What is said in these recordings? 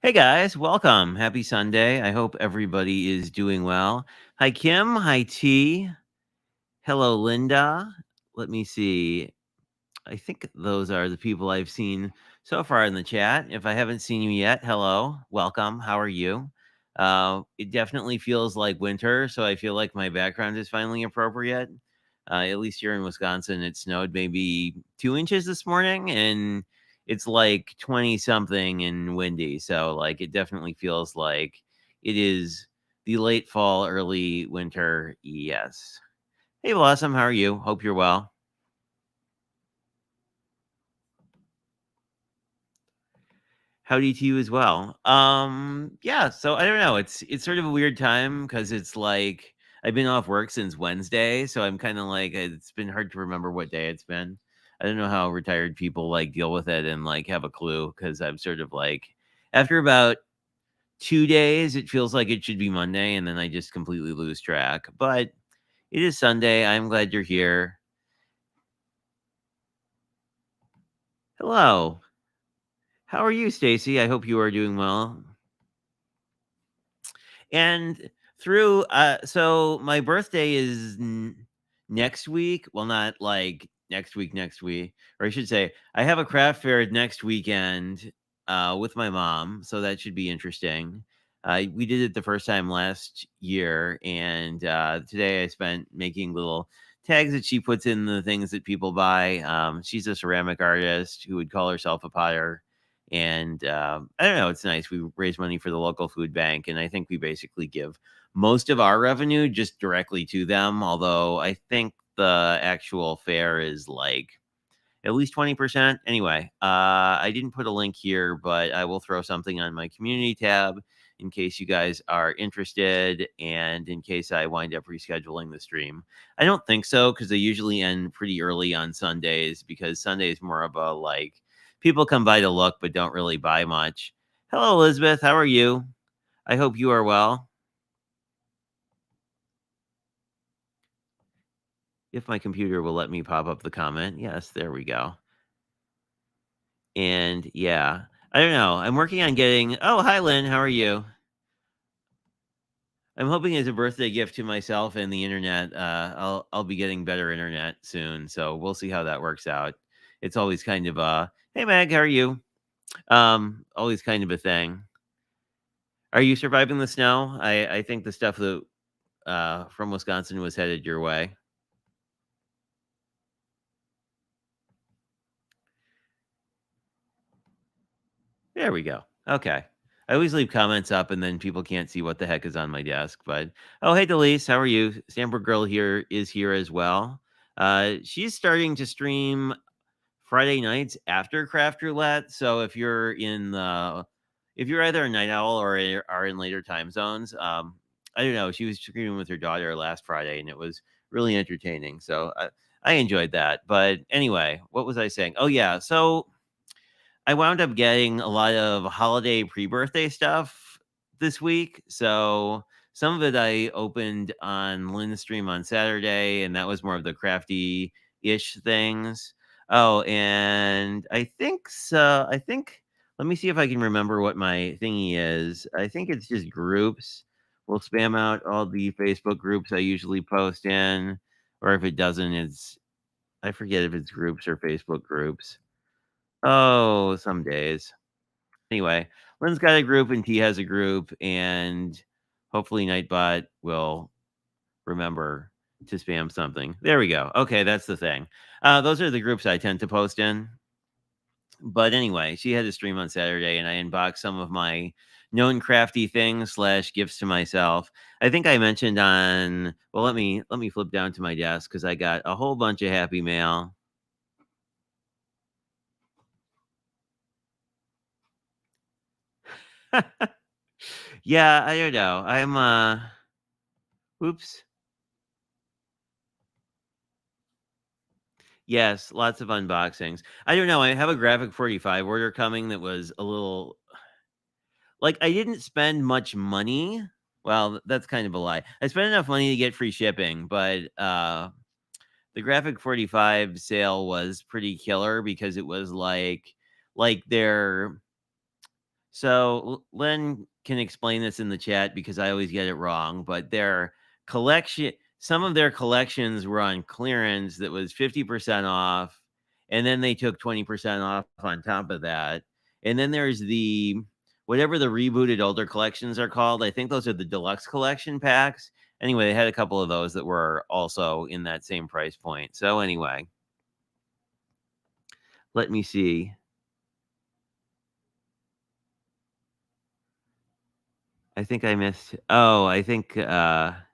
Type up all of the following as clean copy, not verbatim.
Hey guys, welcome. Happy Sunday. I hope everybody is doing well. Hi, Kim. Hi, T. Hello, Linda. Let me see. I think those are the people I've seen so far in the chat. If I haven't seen you yet, hello, welcome. How are you? It definitely feels like winter, so I feel like my background is finally appropriate. At least here in Wisconsin, it snowed maybe 2 inches this morning, and it's like 20 something and windy. So, like, it definitely feels like it is the late fall, early winter. Yes. Hey, Blossom, how are you? Hope you're well. Howdy to you as well. Yeah, so I don't know. It's sort of a weird time because it's like I've been off work since Wednesday, so I'm kind of like it's been hard to remember what day it's been. I don't know how retired people like deal with it and like have a clue because I'm sort of like after about 2 days, it feels like it should be Monday, and then I just completely lose track. But it is Sunday. I'm glad you're here. Hello. How are you, Stacy? I hope you are doing well. And so my birthday is next week. Well, not like next week, or I should say, I have a craft fair next weekend with my mom, so that should be interesting. We did it the first time last year, and today I spent making little tags that she puts in the things that people buy. She's a ceramic artist who would call herself a potter, and I don't know, it's nice. We raise money for the local food bank, and I think we basically give most of our revenue just directly to them. Although I think the actual fare is like at least 20%. Anyway, I didn't put a link here, but I will throw something on my community tab in case you guys are interested and in case I wind up rescheduling the stream. I don't think so because they usually end pretty early on Sundays because Sunday is more of a like people come by to look but don't really buy much. Hello, Elizabeth. How are you? I hope you are well. If my computer will let me pop up the comment. Yes, there we go. And yeah, I don't know. I'm working on getting. Oh, hi, Lynn. How are you? I'm hoping as a birthday gift to myself and the internet, I'll be getting better internet soon. So we'll see how that works out. It's always kind of hey Meg, how are you? Always kind of a thing. Are you surviving the snow? I think the stuff that from Wisconsin was headed your way. There we go. Okay. I always leave comments up and then people can't see what the heck is on my desk. But oh, hey, Delise, how are you? Stamper Girl here is here as well. She's starting to stream Friday nights after Craft Roulette. So if you're either a night owl or are in later time zones, I don't know. She was streaming with her daughter last Friday and it was really entertaining. So I enjoyed that. But anyway, what was I saying? Oh yeah, so I wound up getting a lot of holiday pre-birthday stuff this week. So some of it I opened on Lynn's stream on Saturday, and that was more of the crafty-ish things. Oh, and I think so. I think let me see if I can remember what my thingy is. I think it's just groups. We'll spam out all the Facebook groups I usually post in, or if it doesn't, it's I forget if it's groups or Facebook groups. Oh, some days. Anyway, Lynn's got a group and T has a group, and hopefully Nightbot will remember to spam something. There we go. Okay, that's the thing. Those are the groups I tend to post in. But anyway, she had a stream on Saturday, and I unboxed some of my known crafty things slash gifts to myself. I think I mentioned on. Well, let me flip down to my desk because I got a whole bunch of happy mail. Yeah, I don't know. Oops. Yes, lots of unboxings. I don't know. I have a graphic 45 order coming that was a little like I didn't spend much money. Well, that's kind of a lie. I spent enough money to get free shipping, but the graphic 45 sale was pretty killer because it was like their So Len can explain this in the chat because I always get it wrong, but their collection, some of their collections were on clearance that was 50% off, and then they took 20% off on top of that. And then there's the whatever the rebooted older collections are called. I think those are the deluxe collection packs. Anyway, they had a couple of those that were also in that same price point. So anyway, let me see. I think I missed. Oh, I think that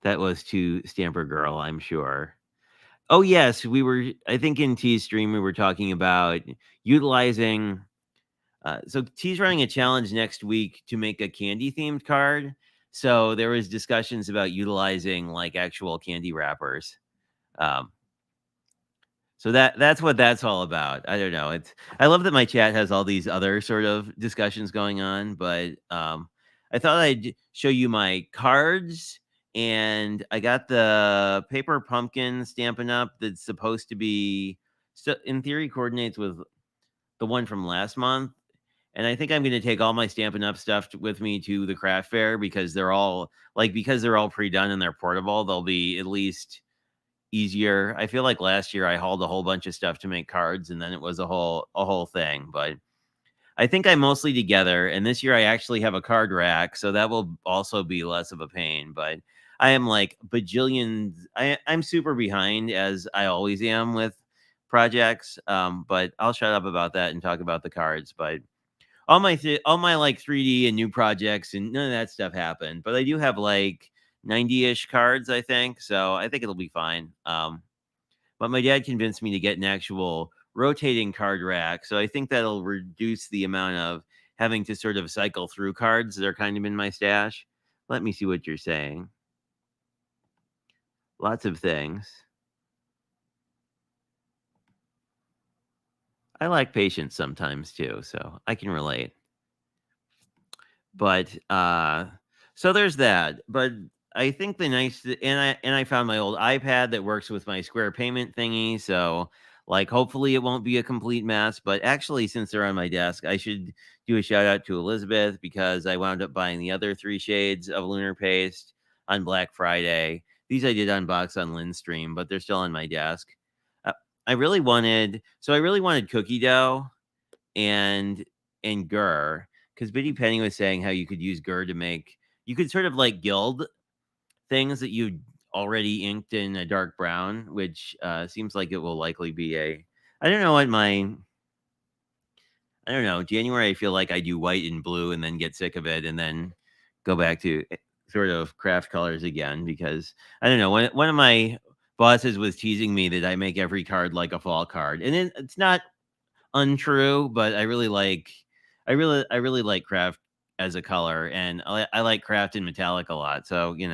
was to Stamper Girl, I'm sure. Oh, yes, we were I think in T's stream, we were talking about utilizing so T's running a challenge next week to make a candy-themed card. So there was discussions about utilizing, like, actual candy wrappers. Um, so that's what that's all about. I don't know. I love that my chat has all these other sort of discussions going on, but I thought I'd show you my cards, and I got the paper pumpkin Stampin' Up that's supposed to be, so in theory, coordinates with the one from last month. And I think I'm going to take all my Stampin' Up stuff with me to the craft fair because because they're all pre-done and they're portable, they'll be at least easier. I feel like last year I hauled a whole bunch of stuff to make cards and then it was a whole thing, but I think I'm mostly together, and this year I actually have a card rack, so that will also be less of a pain, but I am like bajillions. I'm super behind as I always am with projects. But I'll shut up about that and talk about the cards. But all my like 3D and new projects and none of that stuff happened. But I do have like 90-ish cards, I think. So I think it'll be fine. But my dad convinced me to get an actual rotating card rack. So I think that'll reduce the amount of having to sort of cycle through cards that are kind of in my stash. Let me see what you're saying. Lots of things. I like patience sometimes too, so I can relate. But so there's that. But I think the nice and I found my old iPad that works with my Square payment thingy, so like hopefully it won't be a complete mess. But actually, since they're on my desk, I should do a shout out to Elizabeth because I wound up buying the other 3 shades of Lunar Paste on Black Friday. These I did unbox on Lynn's stream, but they're still on my desk. Uh, I really wanted cookie dough and Gur, because Biddy Penny was saying how you could use Gur to make you could sort of like gild things that you already inked in a dark brown, which seems like it will likely be a I don't know what my I don't know, January I feel like I do white and blue and then get sick of it and then go back to sort of craft colors again because I don't know, one of my bosses was teasing me that I make every card like a fall card. And it's not untrue, but I really like craft as a color, and I like craft in metallic a lot. So I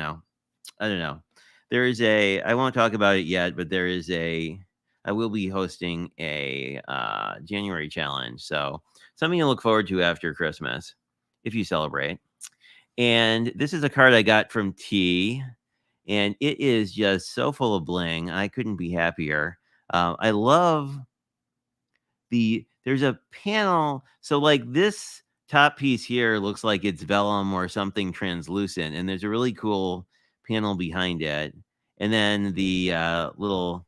don't know. There is a I won't talk about it yet, but there is a I will be hosting a January challenge, so something to look forward to after Christmas if you celebrate. And this is a card I got from T, and it is just so full of bling. I couldn't be happier. I love there's a panel. So like this top piece here looks like it's vellum or something translucent, and there's a really cool panel behind it. And then the little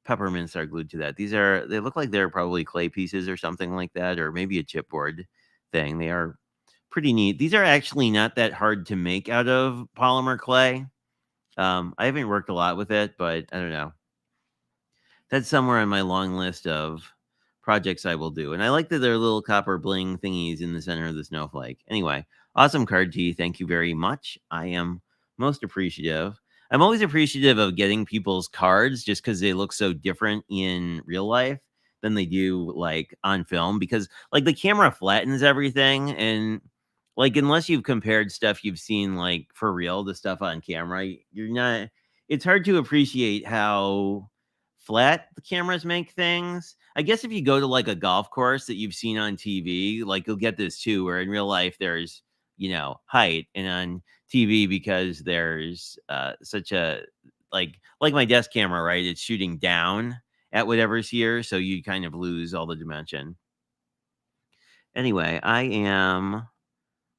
peppermints are glued to that. They look like they're probably clay pieces or something like that, or maybe a chipboard thing. They are pretty neat. These are actually not that hard to make out of polymer clay. I haven't worked a lot with it, but I don't know. That's somewhere on my long list of projects I will do. And I like that there are little copper bling thingies in the center of the snowflake. Anyway, awesome card T. Thank you very much. I am most appreciative. I'm always appreciative of getting people's cards just because they look so different in real life than they do like on film because like the camera flattens everything and like unless you've compared stuff you've seen like for real to stuff on camera, you're not it's hard to appreciate how flat the cameras make things. I guess if you go to like a golf course that you've seen on TV, like you'll get this too, where in real life there's, height and on TV because there's such a like my desk camera, right? It's shooting down at whatever's here. So you kind of lose all the dimension. Anyway, I am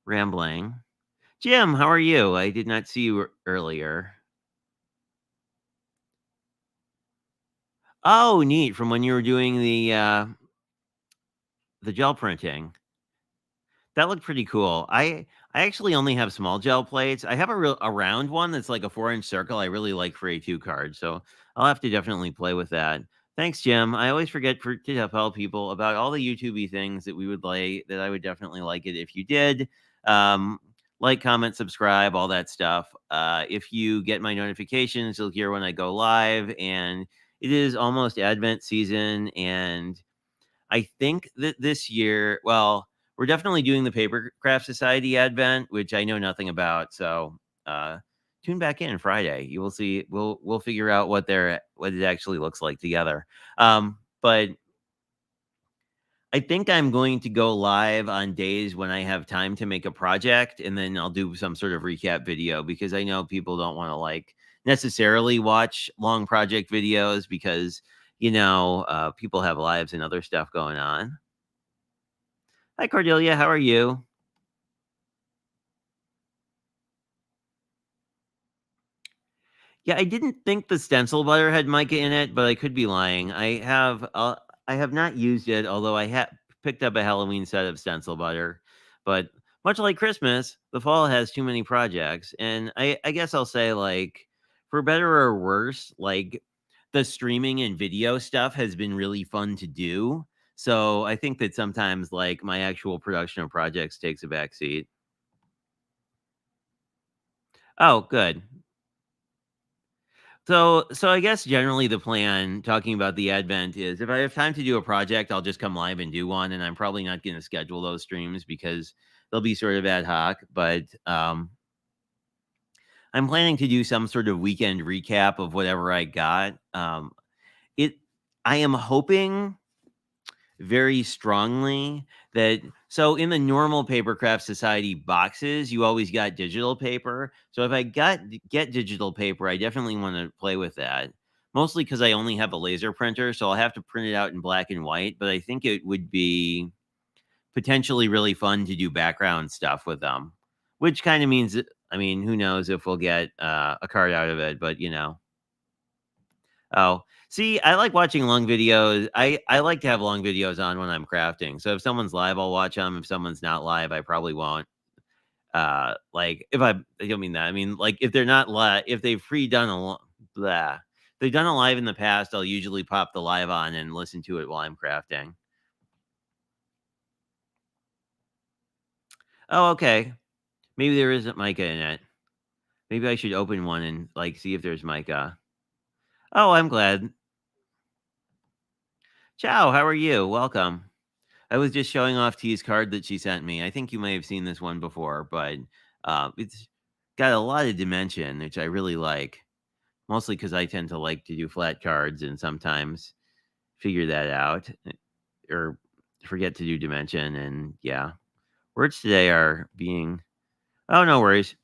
rambling. Jim, how are you? I did not see you earlier. Oh, neat. From when you were doing the gel printing. That looked pretty cool. I actually only have small gel plates. I have a round one that's like a 4-inch circle. I really like for A2 cards, so I'll have to definitely play with that. Thanks, Jim. I always forget to tell people about all the YouTubey things that we would like. That I would definitely like it if you did. Um, like, comment, subscribe, all that stuff. If you get my notifications, you'll hear when I go live. And it is almost Advent season, and I think that this year, well, we're definitely doing the Paper Craft Society Advent, which I know nothing about. So uh, tune back in Friday. You will see. We'll figure out what it actually looks like together. But I think I'm going to go live on days when I have time to make a project, and then I'll do some sort of recap video because I know people don't want to like necessarily watch long project videos because people have lives and other stuff going on. Hi, Cordelia. How are you? Yeah, I didn't think the stencil butter had mica in it, but I could be lying. I have not used it, although I have picked up a Halloween set of stencil butter. But much like Christmas, the fall has too many projects, and I guess I'll say like, for better or worse, like the streaming and video stuff has been really fun to do. So I think that sometimes like my actual production of projects takes a backseat. Oh, good. So I guess generally the plan, talking about the advent, is if I have time to do a project, I'll just come live and do one, and I'm probably not going to schedule those streams because they'll be sort of ad hoc. But I'm planning to do some sort of weekend recap of whatever I got. It, I am hoping very strongly that so in the normal papercraft society boxes you always got digital paper. So if I get digital paper, I definitely want to play with that, mostly because I only have a laser printer, so I'll have to print it out in black and white. But I think it would be potentially really fun to do background stuff with them, which kind of means I mean, who knows if we'll get a card out of it, but Oh, see, I like watching long videos. I like to have long videos on when I'm crafting. So if someone's live, I'll watch them. If someone's not live, I probably won't. Like I don't mean that. I mean like if they're not live, if they've pre-done blah, if they've done a live in the past, I'll usually pop the live on and listen to it while I'm crafting. Oh, okay. Maybe there isn't mica in it. Maybe I should open one and like see if there's mica. Oh, I'm glad. Ciao, how are you? Welcome. I was just showing off T's card that she sent me. I think you may have seen this one before, but it's got a lot of dimension, which I really like. Mostly because I tend to like to do flat cards and sometimes figure that out or forget to do dimension. And yeah, words today are being. Oh, no worries.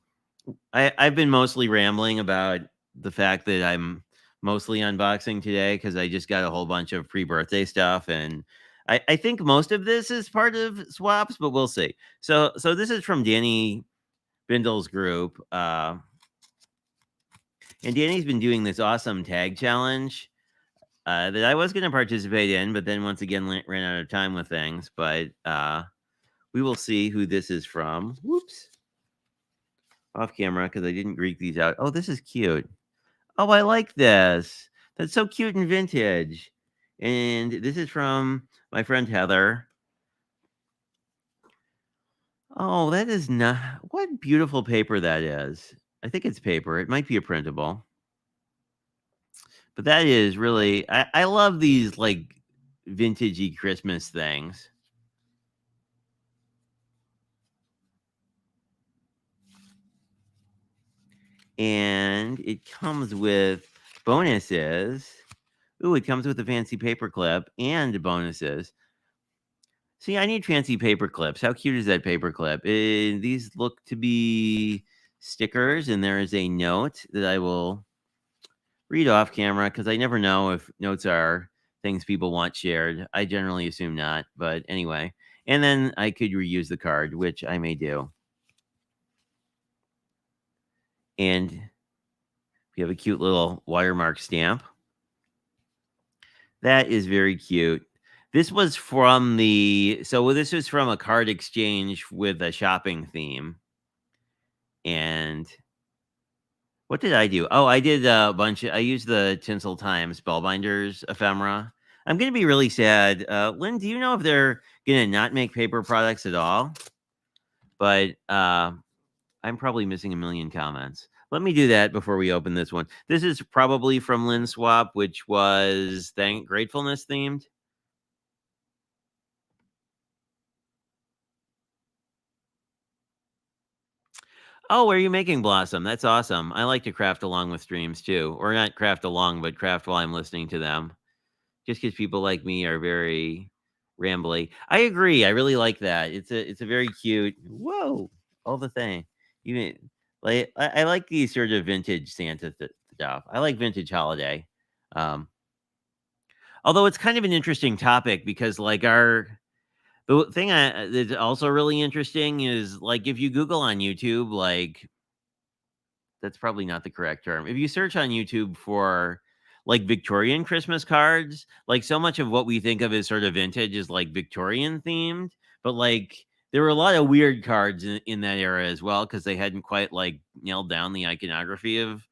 I've been mostly rambling about the fact that I'm mostly unboxing today because I just got a whole bunch of pre-birthday stuff, and I think most of this is part of swaps, but we'll see. So this is from Danny Bindle's group, and Danny's been doing this awesome tag challenge that I was going to participate in, but then once again ran out of time with things. But we will see who this is from. Whoops, off camera because I didn't greet these out. Oh, this is cute. Oh, I like this. That's so cute and vintage. And this is from my friend Heather. Oh, that is not what beautiful paper that is. I think it's paper. It might be a printable. But that is really I love these like vintagey Christmas things. And it comes with bonuses. Ooh, it comes with a fancy paper clip and bonuses. See, I need fancy paper clips. How cute is that paper clip? These look to be stickers, and there is a note that I will read off camera because I never know if notes are things people want shared. I generally assume not, but anyway. And then I could reuse the card, which I may do. And we have a cute little watermark stamp. That is very cute. This was from this was from a card exchange with a shopping theme. And what did I do? Oh, I did a bunch I used the Tinsel Time Spellbinders ephemera. I'm gonna be really sad. Lynn, do you know if they're gonna not make paper products at all? But I'm probably missing a million comments. Let me do that before we open this one. This is probably from Lynn Swap, which was Gratefulness themed. Oh, are you making Blossom? That's awesome. I like to craft along with streams too. Or not craft along, but craft while I'm listening to them. Just because people like me are very rambly. I agree. I really like that. It's a very cute. Whoa, all the thing. Even like I like these sort of vintage Santa stuff. I like vintage holiday. Um, although it's kind of an interesting topic because like the thing that's also really interesting is like if you Google on YouTube, like that's probably not the correct term. If you search on YouTube for like Victorian Christmas cards, like so much of what we think of as sort of vintage is like Victorian themed, but like there were a lot of weird cards in that era as well because they hadn't quite like nailed down the iconography of,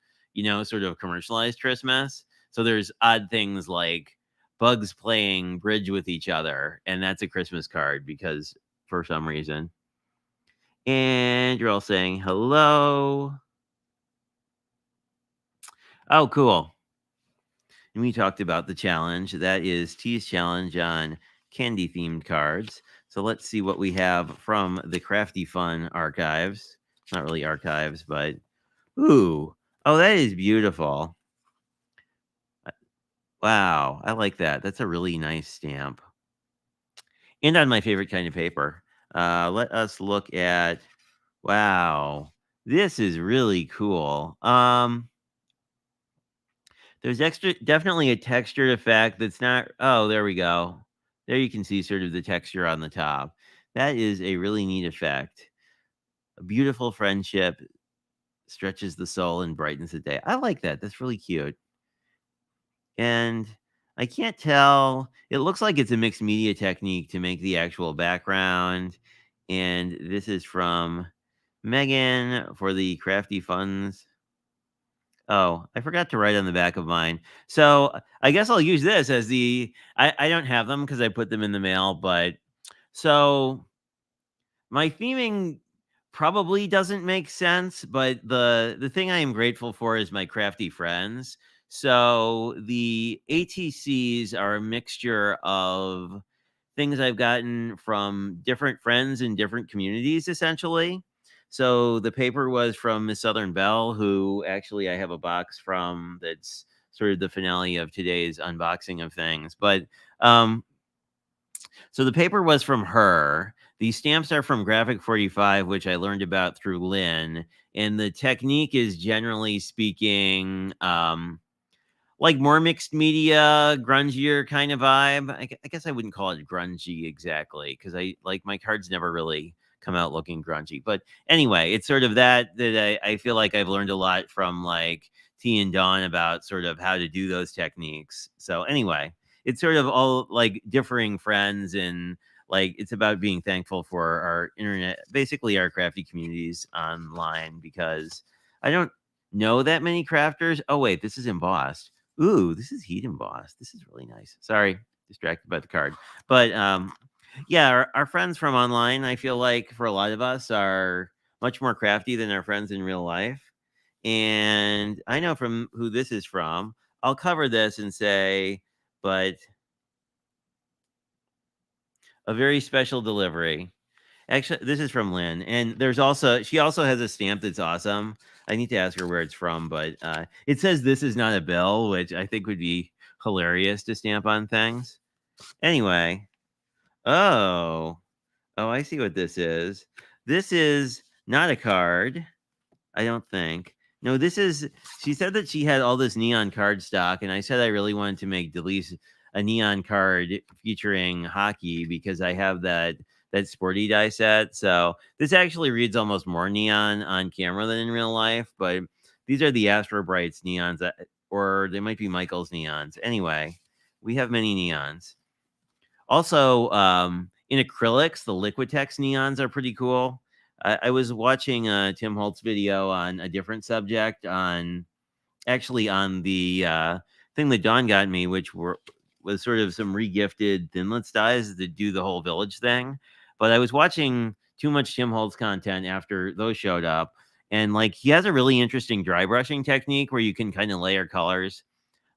sort of commercialized Christmas. So there's odd things like bugs playing bridge with each other, and that's a Christmas card because for some reason. And you're all saying hello. Oh, cool. And we talked about the challenge. That is T's challenge on candy themed cards. So let's see what we have from the Crafty Fun archives. Not really archives, but ooh. Oh, that is beautiful. Wow. I like that. That's a really nice stamp. And on my favorite kind of paper. Let us look at wow. This is really cool. There's definitely a textured effect that's not oh, there we go. There you can see sort of the texture on the top. That is a really neat effect. A beautiful friendship stretches the soul and brightens the day. I like that. That's really cute. And I can't tell. It looks like it's a mixed media technique to make the actual background. And this is from Megan for the Crafty Funds. Oh, I forgot to write on the back of mine. So I guess I'll use this as I don't have them because I put them in the mail, but so my theming probably doesn't make sense, but the thing I am grateful for is my crafty friends. So the ATCs are a mixture of things I've gotten from different friends in different communities, essentially. So the paper was from Miss Southern Belle, who actually I have a box from that's sort of the finale of today's unboxing of things. But so the paper was from her. These stamps are from Graphic 45, which I learned about through Lynn. And the technique is generally speaking, like more mixed media, grungier kind of vibe. I guess I wouldn't call it grungy exactly because I like my cards never really come out looking grungy. But anyway, it's sort of that I feel like I've learned a lot from like T and Dawn about sort of how to do those techniques. So anyway, it's sort of all like differing friends and like it's about being thankful for our internet, basically our crafty communities online because I don't know that many crafters. Oh wait, this is embossed. Ooh, this is heat embossed. This is really nice. Sorry, distracted by the card. But yeah, our friends from online, I feel like for a lot of us are much more crafty than our friends in real life. And I know from who this is from. I'll cover this and say, but a very special delivery. Actually, this is from Lynn, and she also has a stamp that's awesome. I need to ask her where it's from, but it says this is not a bill, which I think would be hilarious to stamp on things. Anyway, oh, I see what this is. This is not a card, I don't think. No, this is. She said that she had all this neon card stock, and I said I really wanted to make Delise a neon card featuring hockey because I have that sporty die set. So this actually reads almost more neon on camera than in real life, but these are the Astro Brights neons, or they might be Michael's neons. Anyway, we have many neons. Also, in acrylics, the Liquitex neons are pretty cool. I was watching Tim Holtz video on a different subject, on actually on the thing that Don got me, which was sort of some regifted Thinlits dyes that do the whole village thing. But I was watching too much Tim Holtz content after those showed up, and like he has a really interesting dry brushing technique where you can kind of layer colors.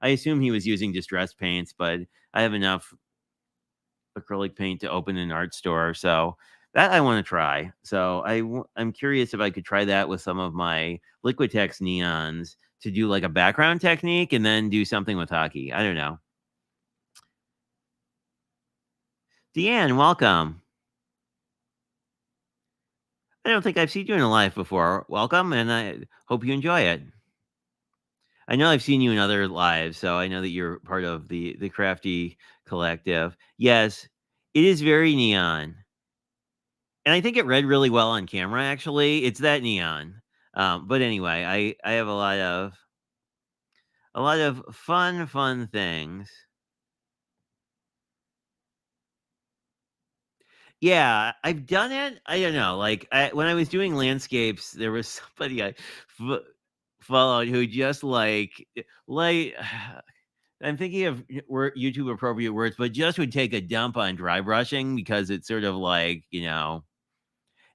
I assume he was using distress paints, but I have enough acrylic paint to open an art store, so that I want to try. So I'm curious if I could try that with some of my Liquitex neons to do like a background technique and then do something with hockey. I don't know. Deanne, welcome. I don't think I've seen you in a live before. Welcome, and I hope you enjoy it. I know I've seen you in other lives, so I know that you're part of the Crafty Collective. Yes, it is very neon. And I think it read really well on camera, actually. It's that neon. But anyway, I have a lot of fun things. Yeah, I've done it. I don't know. Like when I was doing landscapes, there was somebody I f- followed who just like I'm thinking of YouTube appropriate words, but just would take a dump on dry brushing because it's sort of like,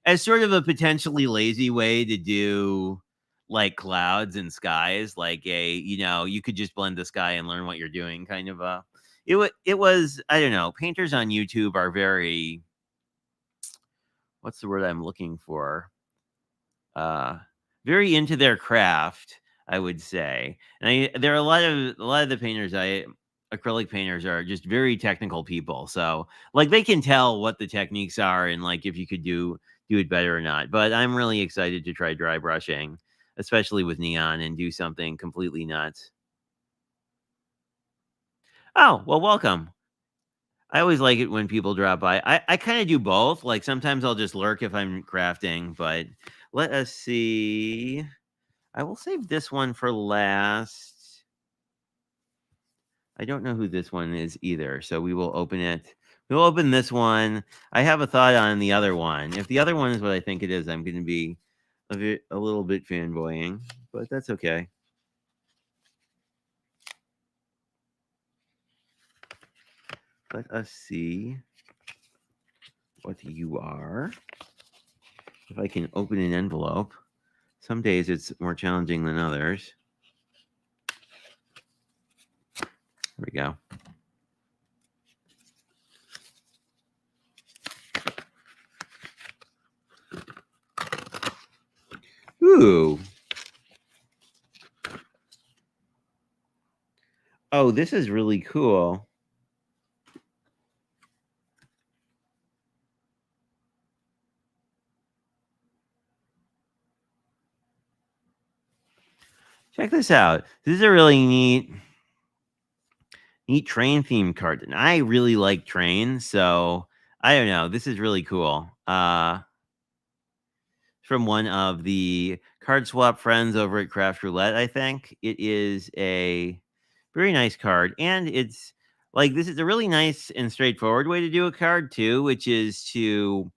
as sort of a potentially lazy way to do like clouds and skies, like you could just blend the sky and learn what you're doing kind of it was, I don't know, painters on YouTube are very, what's the word I'm looking for? Uh Very into their craft, I would say. And there are a lot of the painters, acrylic painters, are just very technical people. So like they can tell what the techniques are and like if you could do it better or not. But I'm really excited to try dry brushing, especially with neon, and do something completely nuts. Oh, well, welcome. I always like it when people drop by. I kind of do both. Like sometimes I'll just lurk if I'm crafting, but let us see. I will save this one for last. I don't know who this one is either, so we will open it. We'll open this one. I have a thought on the other one. If the other one is what I think it is, I'm going to be a little bit fanboying, but that's okay. Let us see what you are. If I can open an envelope. Some days it's more challenging than others. There we go. Ooh. Oh, this is really cool. Check this out. This is a really neat train themed card. And I really like trains, so I don't know. This is really cool. From one of the card swap friends over at Craft Roulette, I think. It is a very nice card. And it's like, this is a really nice and straightforward way to do a card too, which is to,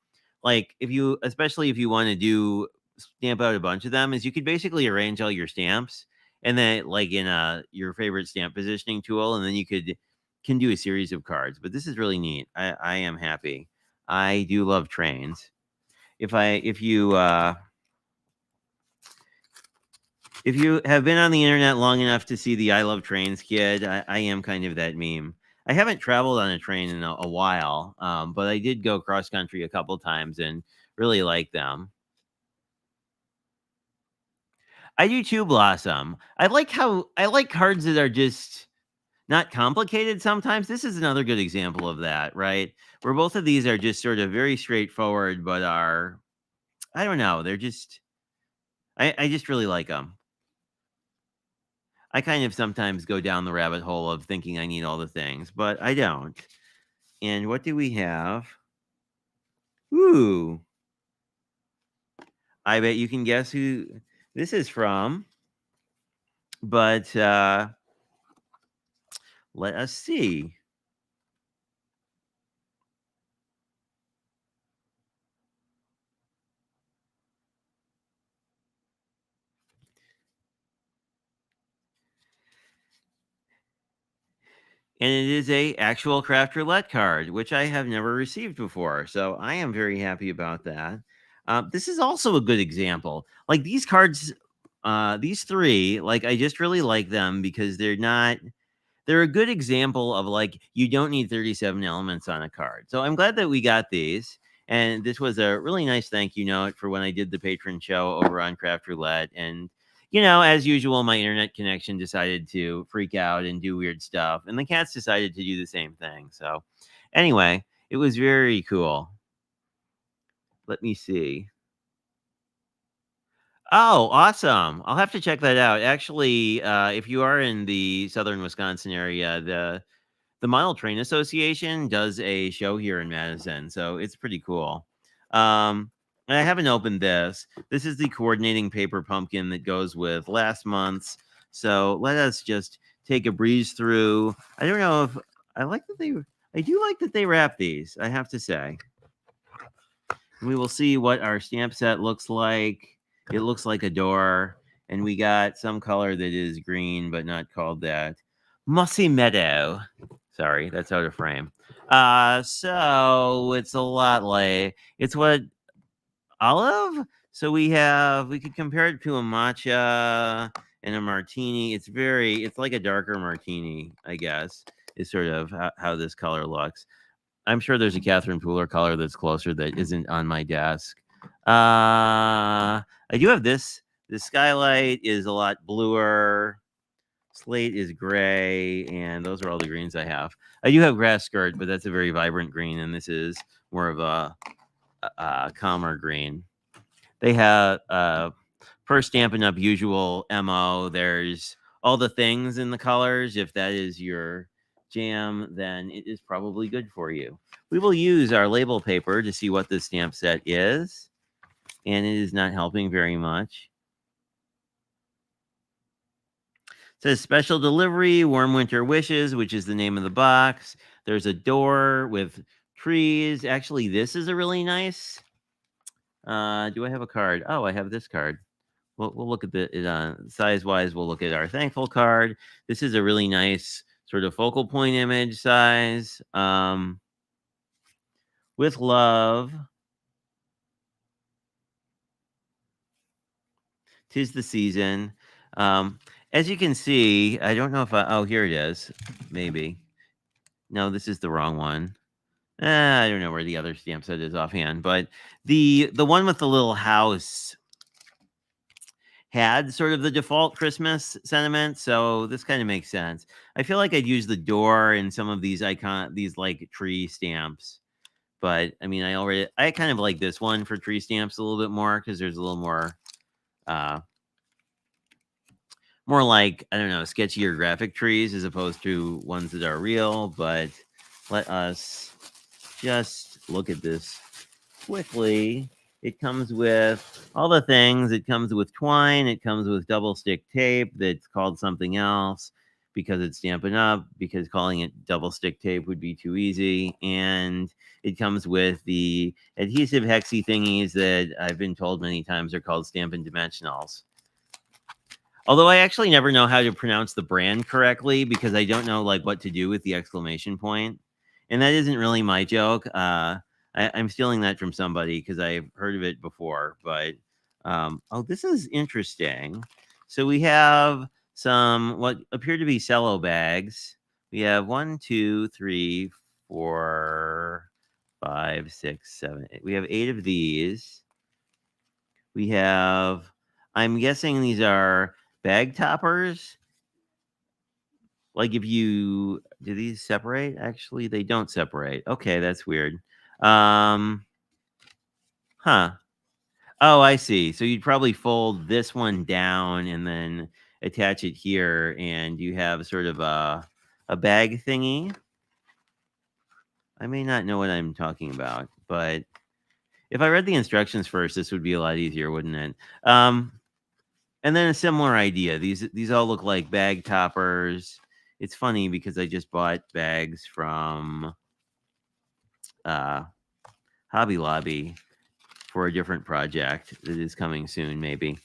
like, especially if you want to stamp out a bunch of them, is you could basically arrange all your stamps and then like in your favorite stamp positioning tool, and then you can do a series of cards. But this is really neat. I am happy. I do love trains. If you have been on the internet long enough to see the I Love Trains kid, I am kind of that meme. I haven't traveled on a train in a while, but I did go cross country a couple times and really like them. I do too, Blossom. I like cards that are just not complicated sometimes. This is another good example of that, right? Where both of these are just sort of very straightforward, but are, I don't know, they're just, I just really like them. I kind of sometimes go down the rabbit hole of thinking I need all the things, but I don't. And what do we have? Ooh, I bet you can guess who this is from, but let us see. And it is a actual craft roulette card, which I have never received before. So I am very happy about that. This is also a good example. Like these cards, these three, like I just really like them because they're a good example of like you don't need 37 elements on a card. So I'm glad that we got these. And this was a really nice thank you note for when I did the patron show over on Craft Roulette. And, as usual, my internet connection decided to freak out and do weird stuff. And the cats decided to do the same thing. So, anyway, it was very cool. Let me see. Oh, awesome. I'll have to check that out. Actually, if you are in the southern Wisconsin area, the Model Train Association does a show here in Madison, so it's pretty cool. And I haven't opened this. This is the coordinating paper pumpkin that goes with last month's. So let us just take a breeze through. I don't know if I do like that they wrap these, I have to say. We will see what our stamp set looks like. It looks like a door, and we got some color that is green, but not called that. Mossy Meadow. Sorry, that's out of frame. So it's a lot like it's what olive. So we could compare it to a matcha and a martini. It's like a darker martini, I guess, is sort of how this color looks. I'm sure there's a Catherine Pooler color that's closer that isn't on my desk. I do have this. The skylight is a lot bluer. Slate is gray, and those are all the greens I have. I do have grass skirt, but that's a very vibrant green, and this is more of a calmer green. They have per Stampin' Up! Usual MO. There's all the things in the colors. If that is your jam, then it is probably good for you. We will use our label paper to see what this stamp set is, and it is not helping very much. It says special delivery, warm winter wishes, which is the name of the box. There's a door with trees. Actually, this is a really nice. Do I have a card? Oh, I have this card. We'll look at it size wise. We'll look at our thankful card. This is a really nice sort of focal point image size. With love, 'tis the season. As you can see, I don't know if oh, here it is. Maybe. No, this is the wrong one. I don't know where the other stamp set is offhand, but the one with the little house had sort of the default Christmas sentiment, so this kind of makes sense. I feel like I'd use the door in some of these these like tree stamps, but I mean, I kind of like this one for tree stamps a little bit more because there's a little uh, more like I don't know, sketchier graphic trees as opposed to ones that are real. But let us just look at this quickly. It comes with all the things. It comes with twine. It comes with double stick tape that's called something else because it's Stampin' Up, because calling it double stick tape would be too easy. And it comes with the adhesive hexy thingies that I've been told many times are called Stampin' Dimensionals. Although I actually never know how to pronounce the brand correctly because I don't know like what to do with the exclamation point. And that isn't really my joke. I'm stealing that from somebody because I've heard of it before. But oh, this is interesting. So we have some what appear to be cello bags. We have 1, 2, 3, 4, 5, 6, 7. We have 8 of these. We have. I'm guessing these are bag toppers. Like if you do these separate? Actually, they don't separate. Okay, that's weird. Huh. Oh, I see. So you'd probably fold this one down and then attach it here, and you have sort of a bag thingy. I may not know what I'm talking about, but If I read the instructions first, this would be a lot easier, wouldn't it? And then a similar idea. These all look like bag toppers. It's funny because I just bought bags from Hobby Lobby for a different project that is coming soon, maybe.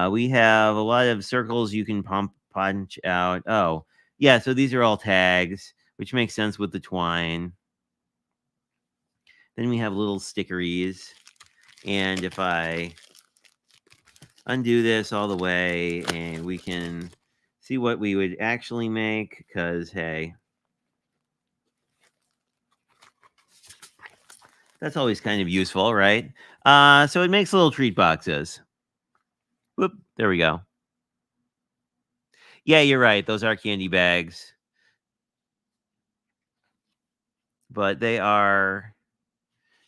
We have a lot of circles you can punch out. Oh, yeah, so these are all tags, which makes sense with the twine. Then we have little stickeries. And if I undo this all the way, and we can see what we would actually make, because, hey, that's always kind of useful, right? So it makes little treat boxes. Whoop, there we go. Yeah, you're right. Those are candy bags. But they are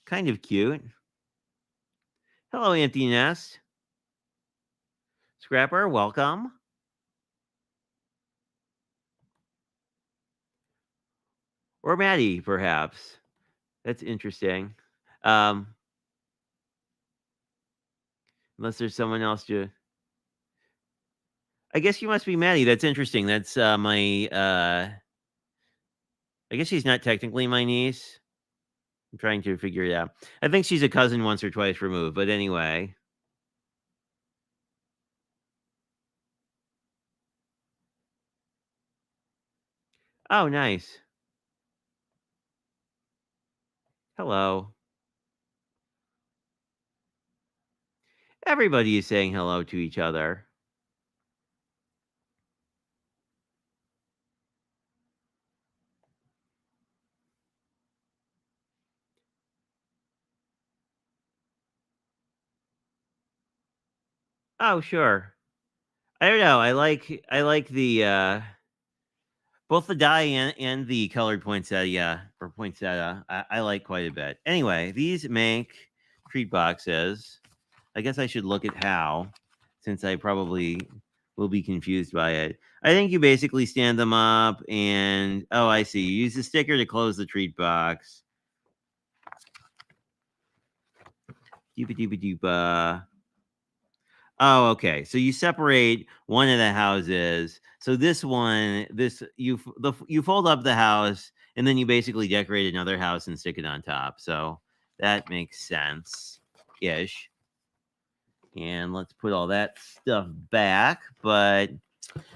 kind of cute. Hello, Empty Nest. Scrapper, welcome. Or Maddie, perhaps. That's interesting. Unless there's someone else to. I guess you must be Maddie. That's interesting. That's my. I guess she's not technically my niece. I'm trying to figure it out. I think she's a cousin once or twice removed, but anyway. Oh, nice. Hello. Everybody is saying hello to each other. Oh, sure. I don't know. I like the both the dye and the colored poinsettia or poinsettia. I like quite a bit. Anyway, these make treat boxes. I guess I should look at how, since I probably will be confused by it. I think you basically stand them up and oh, I see. You use the sticker to close the treat box. Doopa doopa doopa. Oh, okay. So you separate one of the houses. So this one, you fold up the house and then you basically decorate another house and stick it on top. So that makes sense ish. And let's put all that stuff back, but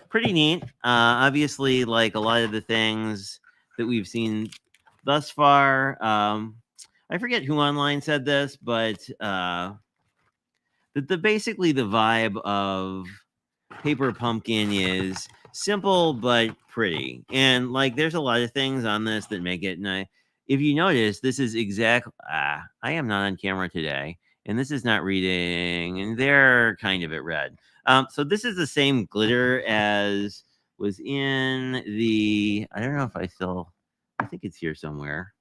pretty neat. Obviously, like a lot of the things that we've seen thus far. I forget who online said this, but basically the vibe of Paper Pumpkin is simple but pretty. And like there's a lot of things on this that make it nice. If you notice, this is I am not on camera today, and this is not reading, and they're kind of at red. So this is the same glitter as was in the. I don't know if I think it's here somewhere.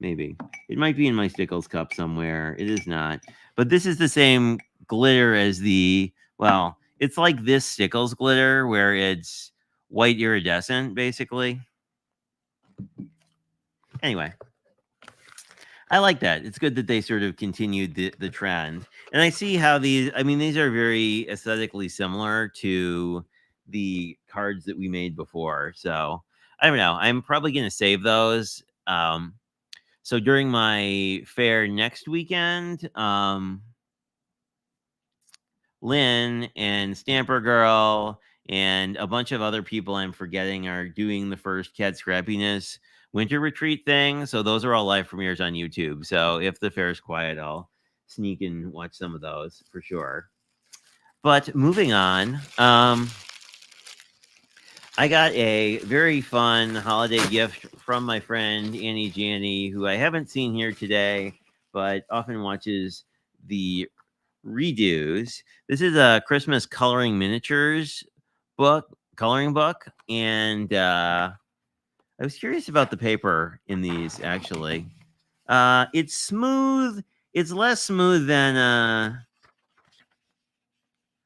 Maybe it might be in my Stickles cup somewhere. It is not, but this is the same glitter as the. Well, it's like this Stickles glitter where it's white iridescent, basically. Anyway, I like that. It's good that they sort of continued the trend. And I see how these are very aesthetically similar to the cards that we made before. So I don't know. I'm probably going to save those. So during my fair next weekend, Lynn and Stamper Girl and a bunch of other people I'm forgetting are doing the first Cat Scrappiness winter retreat thing. So those are all live premieres on YouTube. So if the fair is quiet, I'll sneak and watch some of those for sure. But moving on, I got a very fun holiday gift from my friend Annie Janney, who I haven't seen here today, but often watches the redos. This is a Christmas coloring miniatures coloring book, and I was curious about the paper in these. Actually, it's smooth. It's less smooth than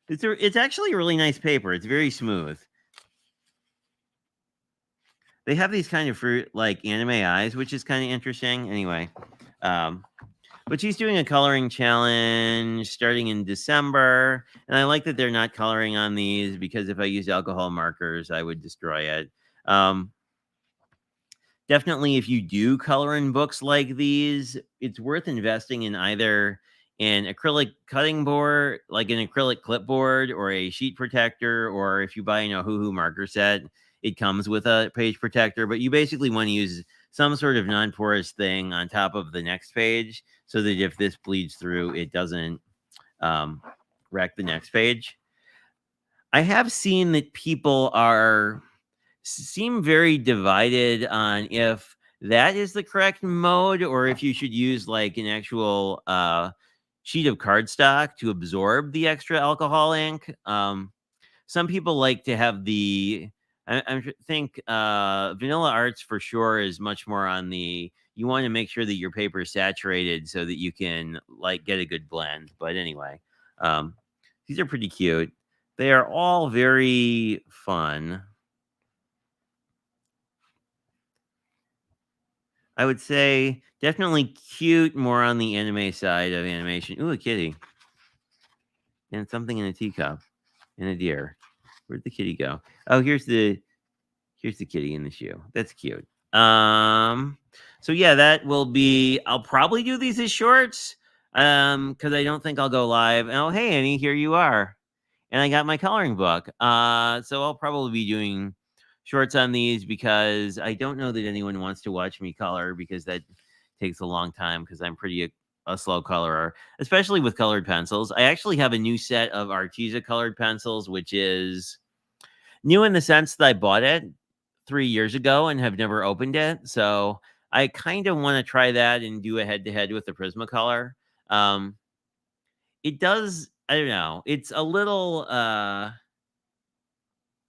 It's actually a really nice paper. It's very smooth. They have these kind of fruit like anime eyes, which is kind of interesting. Anyway, um, But she's doing a coloring challenge starting in December, and I like that they're not coloring on these because if I used alcohol markers, I would destroy it. Um, Definitely, if you do color in books like these, it's worth investing in either an acrylic cutting board, like an acrylic clipboard, or a sheet protector, or if you buy a Hoo marker set, it comes with a page protector. But you basically want to use some sort of non-porous thing on top of the next page so that if this bleeds through, it doesn't um, wreck the next page. I have seen that people seem very divided on if that is the correct mode or if you should use like an actual sheet of cardstock to absorb the extra alcohol ink. Some people like to have I think Vanilla Arts for sure is much more on the you want to make sure that your paper is saturated so that you can like get a good blend. But anyway, um, these are pretty cute. They are all very fun. I would say definitely cute, more on the anime side of animation. Ooh, a kitty. And something in a teacup. And a deer. Where'd the kitty go? Oh, here's the kitty in the shoe. That's cute. So yeah, that will be I'll probably do these as shorts. Because I don't think I'll go live. Oh, hey Annie, here you are. And I got my coloring book. So I'll probably be doing shorts on these because I don't know that anyone wants to watch me color because that takes a long time because I'm pretty a slow colorer, especially with colored pencils. I actually have a new set of Arteza colored pencils, which is new in the sense that I bought it 3 years ago and have never opened it. So I kind of want to try that and do a head to head with the Prismacolor. Um, it does. I don't know. It's a little. Oh,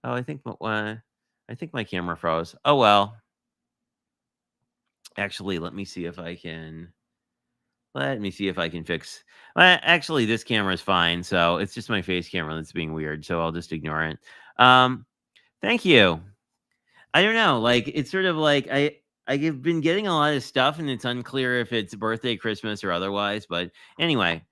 I think my camera froze. Oh well. Actually, let me see if I can. Let me see if I can fix. Well, actually, this camera is fine. So it's just my face camera that's being weird. So I'll just ignore it. Thank you. I don't know. Like it's sort of like I've been getting a lot of stuff, and it's unclear if it's birthday, Christmas, or otherwise. But anyway,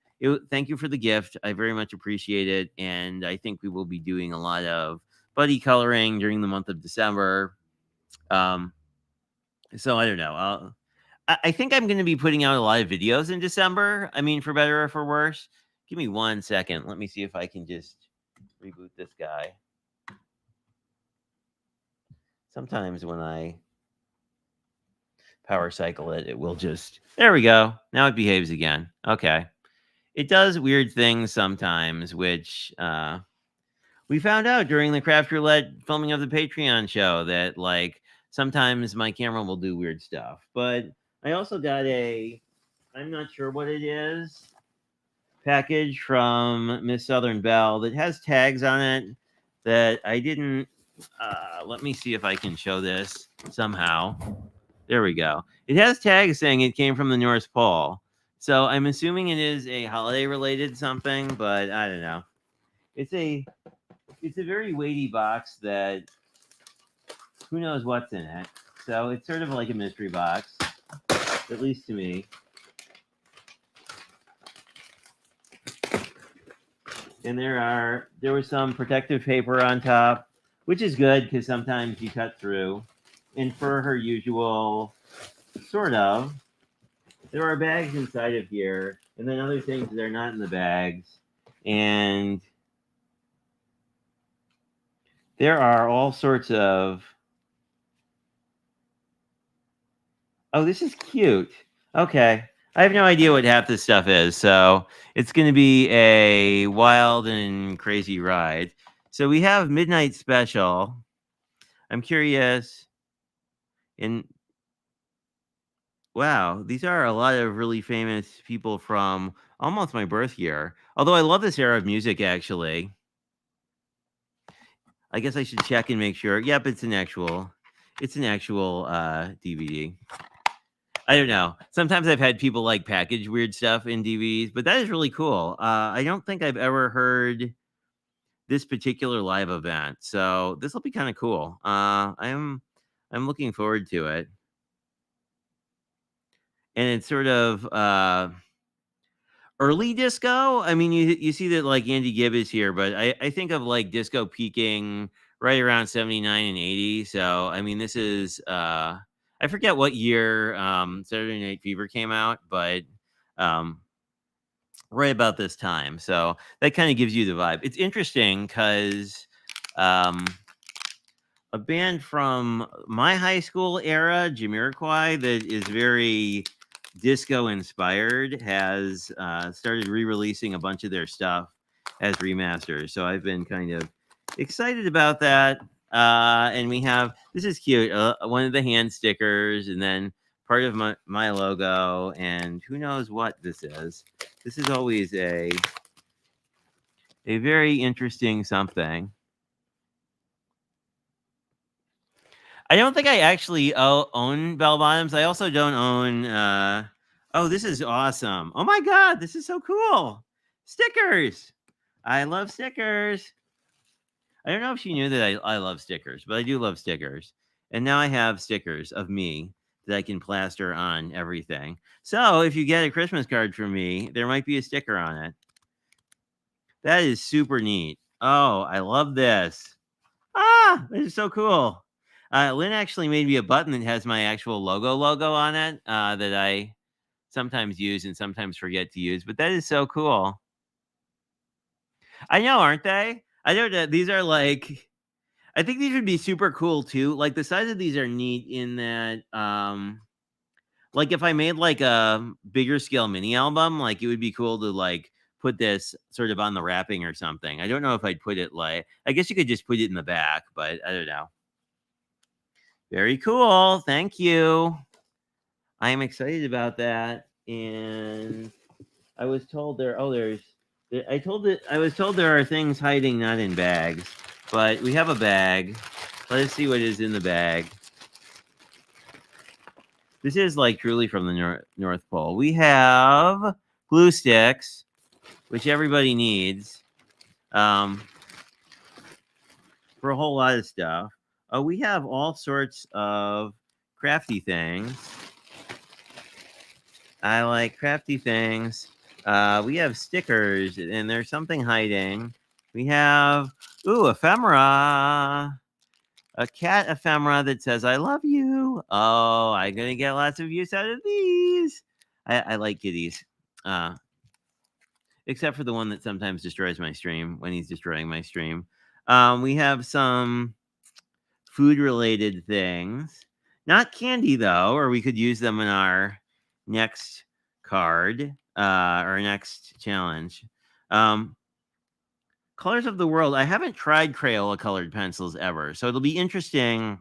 thank you for the gift. I very much appreciate it, and I think we will be doing a lot of buddy coloring during the month of December. Um, so I don't know. I think I'm going to be putting out a lot of videos in December. I mean, for better or for worse. Give me 1 second. Let me see if I can just reboot this guy. Sometimes when I power cycle it, it will just. There we go. Now it behaves again. Okay. It does weird things sometimes, which we found out during the Craft Roulette filming of the Patreon show that like sometimes my camera will do weird stuff. But I also got I'm not sure what it is, package from Miss Southern Belle that has tags on it that I didn't. Let me see if I can show this somehow. There we go. It has tags saying it came from the North Pole. So I'm assuming it is a holiday related something, but I don't know. It's a very weighty box that who knows what's in it. So it's sort of like a mystery box, at least to me. And there was some protective paper on top, which is good because sometimes you cut through. And for her usual sort of, there are bags inside of here, and then other things that are not in the bags. And there are all sorts of. Oh, this is cute. Okay. I have no idea what half this stuff is, so it's going to be a wild and crazy ride. So we have Midnight Special. I'm curious. And wow, these are a lot of really famous people from almost my birth year. Although I love this era of music, actually. I guess I should check and make sure. Yep, it's an actual DVD. I don't know. Sometimes I've had people like package weird stuff in DVDs, but that is really cool. I don't think I've ever heard this particular live event, so this will be kind of cool. I'm looking forward to it, and it's sort of Early disco? I mean, you see that like Andy Gibb is here, but I think of like disco peaking right around 79 and 80. So I mean, this is I forget what year Saturday Night Fever came out, but um right about this time. So that kind of gives you the vibe. It's interesting because um a band from my high school era, Jamiroquai, that is very disco inspired, has started re-releasing a bunch of their stuff as remasters. So I've been kind of excited about that. And we have this is cute, one of the hand stickers, and then part of my logo, and who knows what this is. This is always a very interesting something. I don't think I actually own bell bottoms. I also don't own. Oh, this is awesome! Oh my god, this is so cool! Stickers. I love stickers. I don't know if she knew that I love stickers, but I do love stickers. And now I have stickers of me that I can plaster on everything. So if you get a Christmas card from me, there might be a sticker on it. That is super neat. Oh, I love this. Ah, this is so cool. Lynn actually made me a button that has my actual logo on it that I sometimes use and sometimes forget to use. But that is so cool. I know, aren't they? I don't know. These are like, I think these would be super cool too. Like the size of these are neat in that, like if I made like a bigger scale mini album, like it would be cool to like put this sort of on the wrapping or something. I don't know if I'd put it like, I guess you could just put it in the back, but I don't know. Very cool. Thank you. I am excited about that. And I was told I was told there are things hiding not in bags, but we have a bag. Let's see what is in the bag. This is like truly from the North Pole. We have glue sticks, which everybody needs for a whole lot of stuff. We have all sorts of crafty things. I like crafty things. We have stickers, and there's something hiding. We have, ephemera. A cat ephemera that says, I love you. Oh, I'm going to get lots of use out of these. I like kitties. Except for the one that sometimes destroys my stream when he's destroying my stream. We have some food-related things. Not candy, though, or we could use them in our next card, or next challenge. Colors of the World. I haven't tried Crayola colored pencils ever, so it'll be interesting.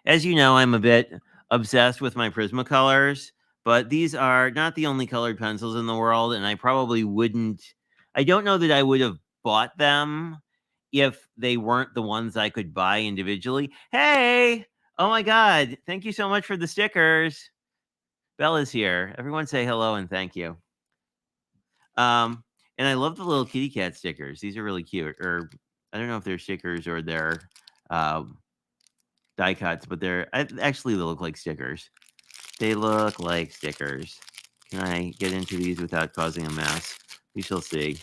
As you know, I'm a bit obsessed with my Prismacolors, but these are not the only colored pencils in the world, and I probably wouldn't. I don't know that I would have bought them if they weren't the ones I could buy individually. Hey! Oh my god, thank you so much for the stickers. Bella's here. Everyone say hello and thank you. And I love the little kitty cat stickers. These are really cute. Or I don't know if they're stickers or they're die cuts, but actually they look like stickers. They look like stickers. Can I get into these without causing a mess? We shall see.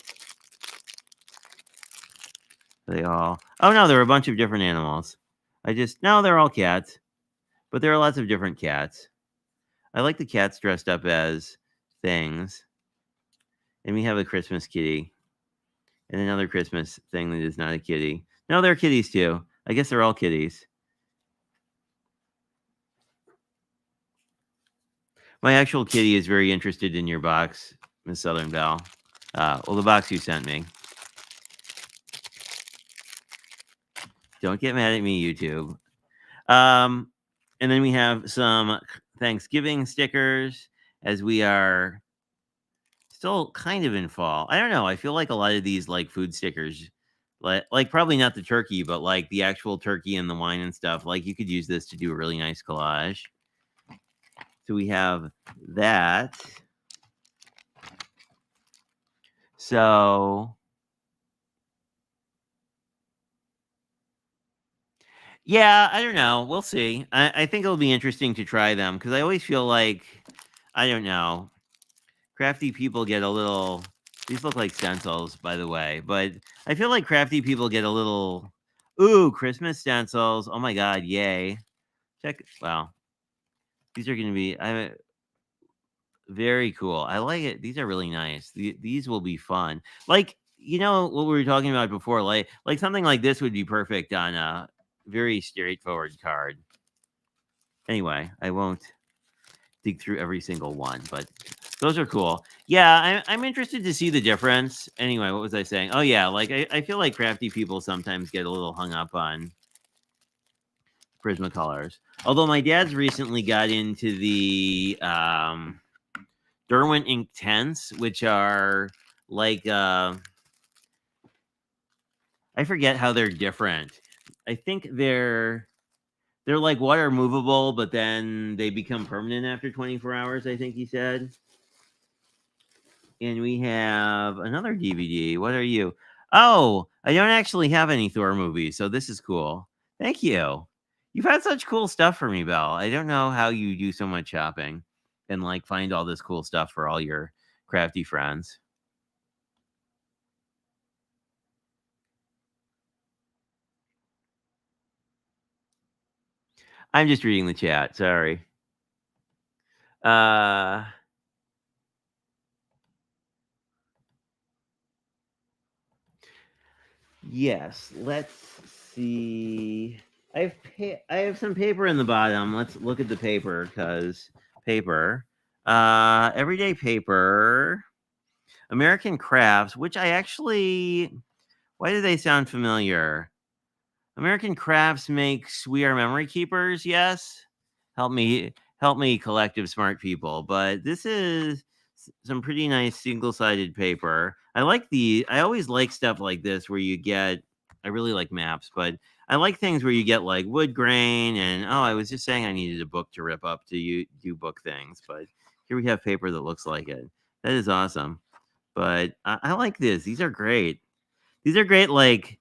They all. Oh no, there are a bunch of different animals. No, they're all cats, but there are lots of different cats. I like the cats dressed up as things. And we have a Christmas kitty. And another Christmas thing that is not a kitty. No, they're kitties too. I guess they're all kitties. My actual kitty is very interested in your box, Miss Southern Belle. Well, the box you sent me. Don't get mad at me, YouTube. And then we have some Thanksgiving stickers as we are still kind of in fall. I don't know. I feel like a lot of these like food stickers, like probably not the turkey, but like the actual turkey and the wine and stuff. Like you could use this to do a really nice collage. So we have that. So yeah, I don't know. We'll see. I think it'll be interesting to try them because I always feel like, I don't know, crafty people get a little. These look like stencils, by the way, but I feel like crafty people get a little. Ooh, Christmas stencils! Oh my god, yay! Check. Wow, these are going to be. Very cool. I like it. These are really nice. These will be fun. Like, what we were talking about before, like something like this would be perfect on a very straightforward card. Anyway, I won't dig through every single one, but those are cool. Yeah, I'm interested to see the difference. Anyway, what was I saying? Oh yeah, like I feel like crafty people sometimes get a little hung up on Prismacolors. Although my dad's recently got into the Derwent Inktense, which are like I forget how they're different. I think they're like water movable, but then they become permanent after 24 hours, I think he said. And we have another DVD. What are you? Oh, I don't actually have any Thor movies, so this is cool. Thank you. You've had such cool stuff for me, Belle. I don't know how you do so much shopping and like find all this cool stuff for all your crafty friends. I'm just reading the chat. Sorry. Uh Yes, let's see. I have some paper in the bottom. Let's look at the paper cuz paper. Everyday paper. American Crafts, which I actually why do they sound familiar? American Crafts makes We Are Memory Keepers, yes. Help me, collective smart people. But this is some pretty nice single-sided paper. I always like stuff like this where you get, I really like maps, but I like things where you get like wood grain and, oh, I was just saying I needed a book to rip up to do book things, but here we have paper that looks like it. That is awesome. But I like this. These are great. These are great, like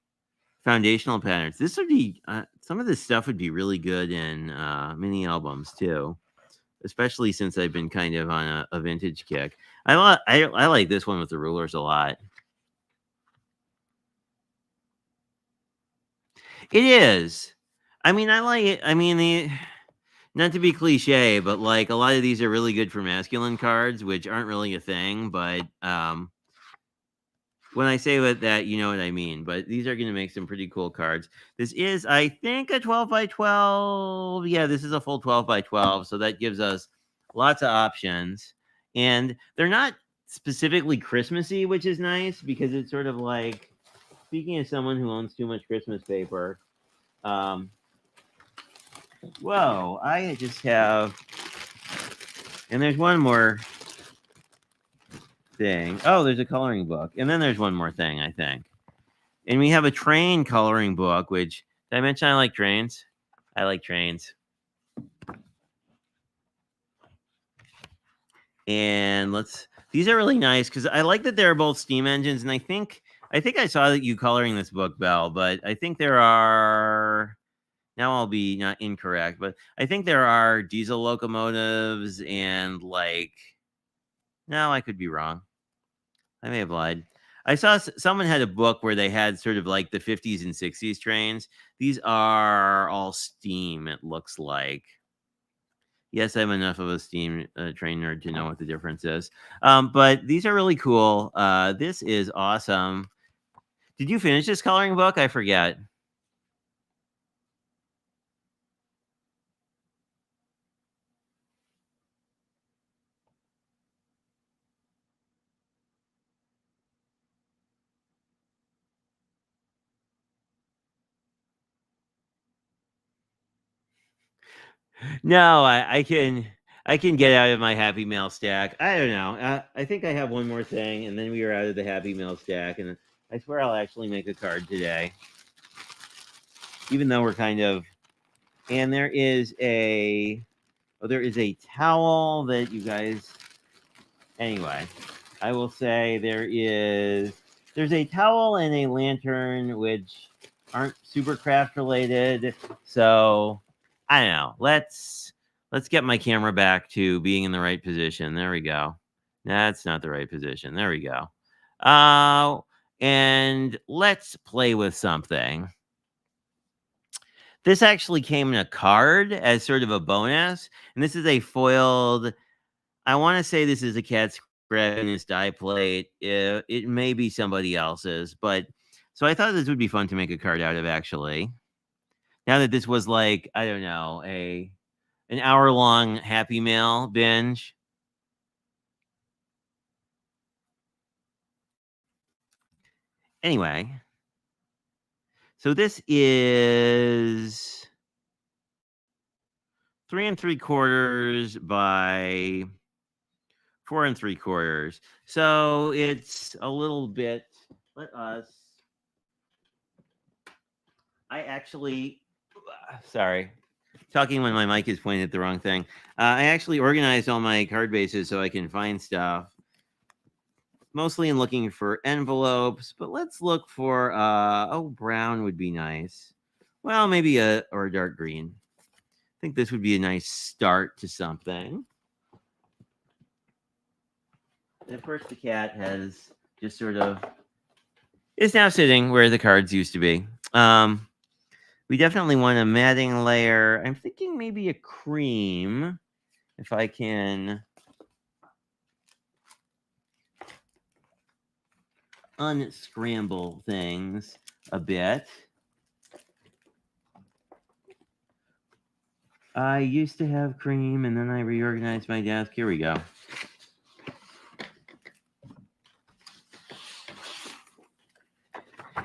foundational patterns. This would be some of this stuff would be really good in mini albums too, especially since I've been kind of on a vintage kick. I like this one with the rulers a lot. It is. I mean, I like it. I mean, not to be cliche, but like a lot of these are really good for masculine cards, which aren't really a thing. But when I say that, you know what I mean. But these are going to make some pretty cool cards. This is, I think, a 12 by 12. Yeah, this is a full 12 by 12. So that gives us lots of options. And they're not specifically Christmassy, which is nice because it's sort of like, speaking of someone who owns too much Christmas paper, whoa, I just have, and there's one more thing. Oh, there's a coloring book. And then there's one more thing, I think. And we have a train coloring book, which, did I mention I like trains? I like trains. And these are really nice because I like that they're both steam engines. And I think I saw that you coloring this book, Belle, but I think there are, now I'll be not incorrect, but I think there are diesel locomotives and like, no, I could be wrong. I may have lied. I saw someone had a book where they had sort of like the 50s and 60s trains. These are all steam, it looks like. Yes, I'm enough of a steam train nerd to know what the difference is. But these are really cool. This is awesome. Did you finish this coloring book? I forget. No, I can get out of my Happy Mail stack. I don't know. I think I have one more thing, and then we are out of the Happy Mail stack. And I swear I'll actually make a card today, even though we're kind of. And there is a towel that you guys. Anyway, I will say there's a towel and a lantern which aren't super craft related. So I don't know. Let's get my camera back to being in the right position. There we go. That's not the right position. There we go. And let's play with something. This actually came in a card as sort of a bonus, and this is a foiled. I want to say this is a cat scratching this die plate. It may be somebody else's, but so I thought this would be fun to make a card out of. Actually, now that this was like I don't know an hour long Happy Meal binge. Anyway, so this is 3 3/4 by 4 3/4. So it's a little bit. Let us. I actually. Sorry. Talking when my mic is pointed at the wrong thing. I actually organized all my card bases so I can find stuff. Mostly in looking for envelopes, but let's look for brown would be nice. Well, maybe a dark green. I think this would be a nice start to something. And of course, the cat has just sort of is now sitting where the cards used to be. We definitely want a matting layer. I'm thinking maybe a cream, if I can unscramble things a bit. I used to have cream, and then I reorganized my desk. Here we go.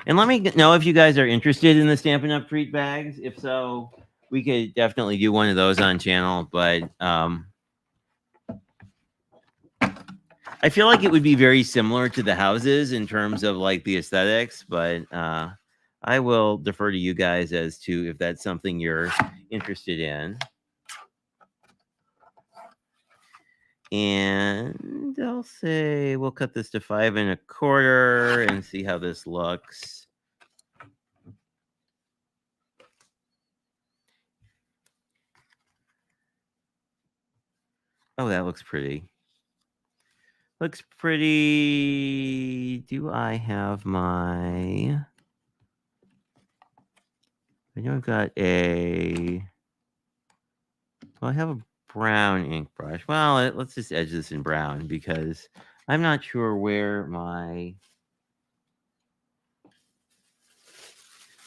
And let me know if you guys are interested in the Stampin' Up! Treat bags. If so, we could definitely do one of those on channel. But I feel like it would be very similar to the houses in terms of like the aesthetics. But I will defer to you guys as to if that's something you're interested in. And I'll say we'll cut this to 5 1/4 and see how this looks. Oh, that looks pretty. Looks pretty. Do I have my... I know I've got a... Well, I have a brown ink brush. Well, let's just edge this in brown because I'm not sure where my...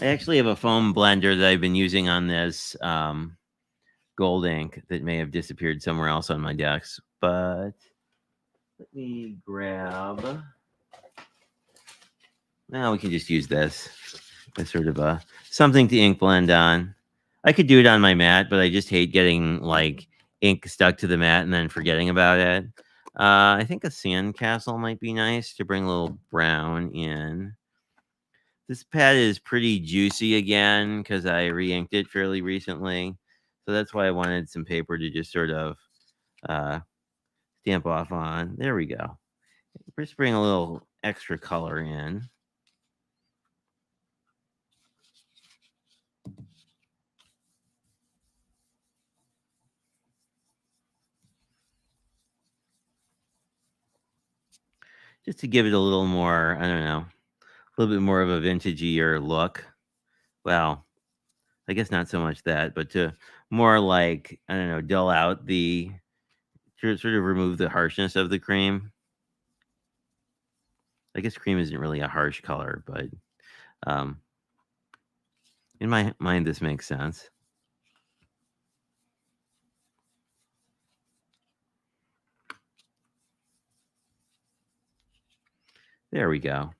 I actually have a foam blender that I've been using on this gold ink that may have disappeared somewhere else on my desk. But let me grab... Now we can just use this as sort of a something to ink blend on. I could do it on my mat, but I just hate getting like ink stuck to the mat and then forgetting about it. I think a sandcastle might be nice to bring a little brown in. This pad is pretty juicy again because I re-inked it fairly recently. So that's why I wanted some paper to just sort of stamp off on. There we go. Just bring a little extra color in. Just to give it a little more, I don't know, a little bit more of a vintagey look. Well, I guess not so much that, but to more like, I don't know, dull out to sort of remove the harshness of the cream. I guess cream isn't really a harsh color, but in my mind, this makes sense. There we go.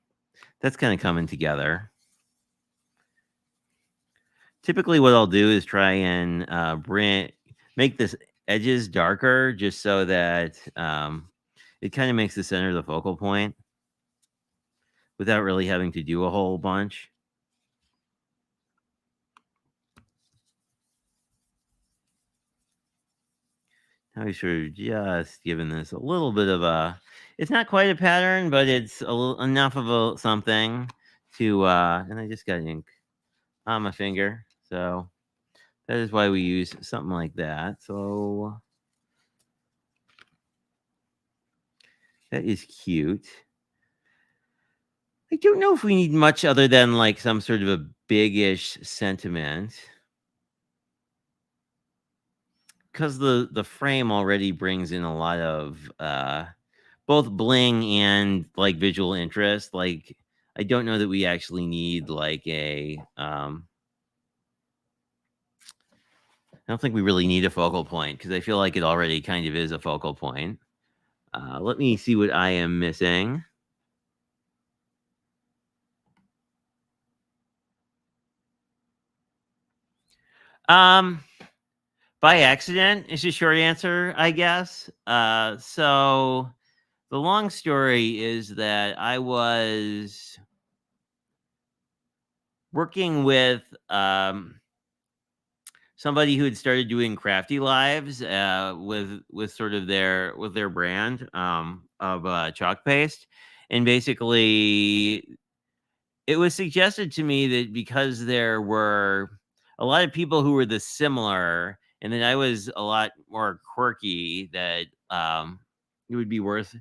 That's kind of coming together. Typically, what I'll do is try and make this edges darker just so that it kind of makes the center the focal point without really having to do a whole bunch. Now we sort of just giving this a little bit of a... It's not quite a pattern, but it's enough of a something to... and I just got ink on my finger. So that is why we use something like that. So That is cute. I don't know if we need much other than like some sort of a big-ish sentiment. Because the frame already brings in a lot of both bling and like visual interest. Like I don't know that we actually need like a I don't think we really need a focal point because I feel like it already kind of is a focal point. Let me see what I am missing. By accident is the short answer, I guess. So the long story is that I was working with somebody who had started doing crafty lives with sort of their brand of chalk paste, and basically it was suggested to me that because there were a lot of people who were the similar, and then I was a lot more quirky, that it would be worth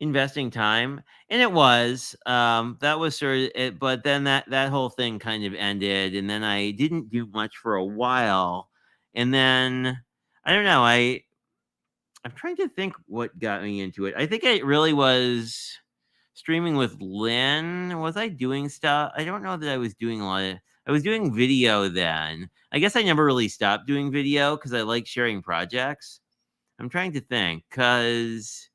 investing time, and it was. That was sort of it, but then that whole thing kind of ended, and then I didn't do much for a while, and then I don't know. I'm trying to think what got me into it. I think it really was streaming with Lynn. Was I doing stuff? I don't know that I was doing a lot of. I was doing video then. I guess I never really stopped doing video because I like sharing projects. I'm trying to think because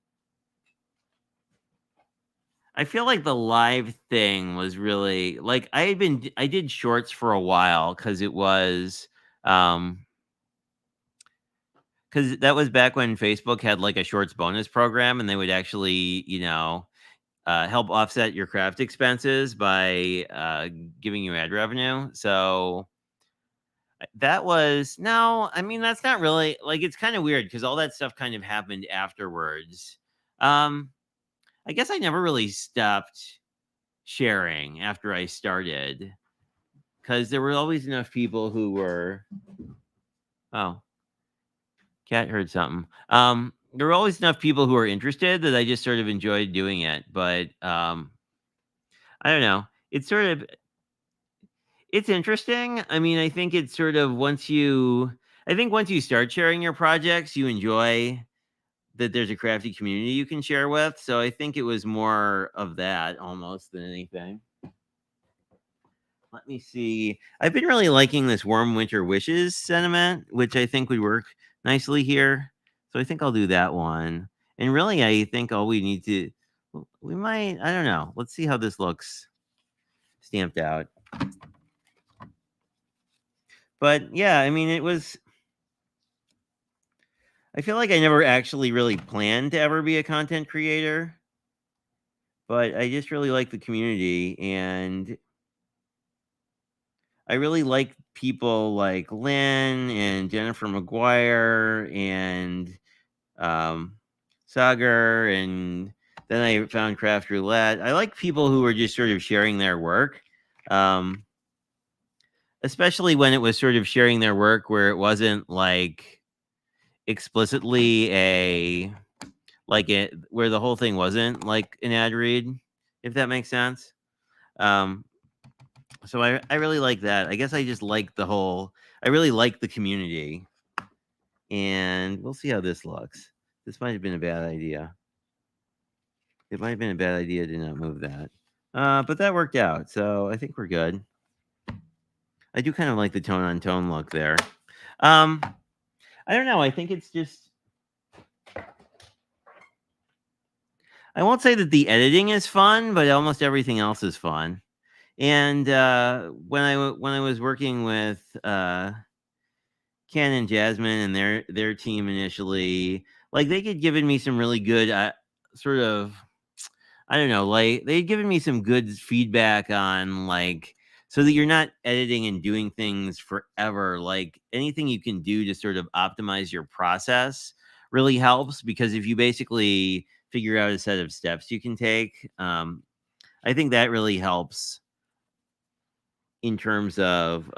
I feel like the live thing was really like I did shorts for a while because it was because that was back when Facebook had like a shorts bonus program, and they would actually, help offset your craft expenses by giving you ad revenue. So that was no, I mean that's not really like it's kind of weird because all that stuff kind of happened afterwards. Um, I guess I never really stopped sharing after I started because there were always enough people who were. Oh, cat heard something. There were always enough people who were interested that I just sort of enjoyed doing it. But I don't know. It's interesting. I mean, I think it's sort of I think once you start sharing your projects, you enjoy that there's a crafty community you can share with. So I think it was more of that almost than anything. Let me see. I've been really liking this warm winter wishes sentiment, which I think would work nicely here. So I think I'll do that one. And really, I think all we need to, we might, I don't know. Let's see how this looks stamped out. But yeah, I mean, I feel like I never actually really planned to ever be a content creator, but I just really like the community, and I really like people like Lynn and Jennifer McGuire and Sagar, and then I found Craft Roulette. I like people who are just sort of sharing their work, um, especially when it was sort of sharing their work where it wasn't like explicitly where the whole thing wasn't like an ad read, if that makes sense. Um, so I really like that. I guess I just like I really like the community, and we'll see how this looks. This might have been a bad idea. It might have been a bad idea to not move that. But that worked out, so I think we're good. I do kind of like the tone on tone look there. Um, I don't know. I think it's just. I won't say that the editing is fun, but almost everything else is fun. And when I was working with Ken and Jasmine and their team initially, like they had given me some really good sort of, I don't know, like they'd given me some good feedback on like so that you're not editing and doing things forever. Like anything you can do to sort of optimize your process really helps, because if you basically figure out a set of steps you can take, I think that really helps in terms of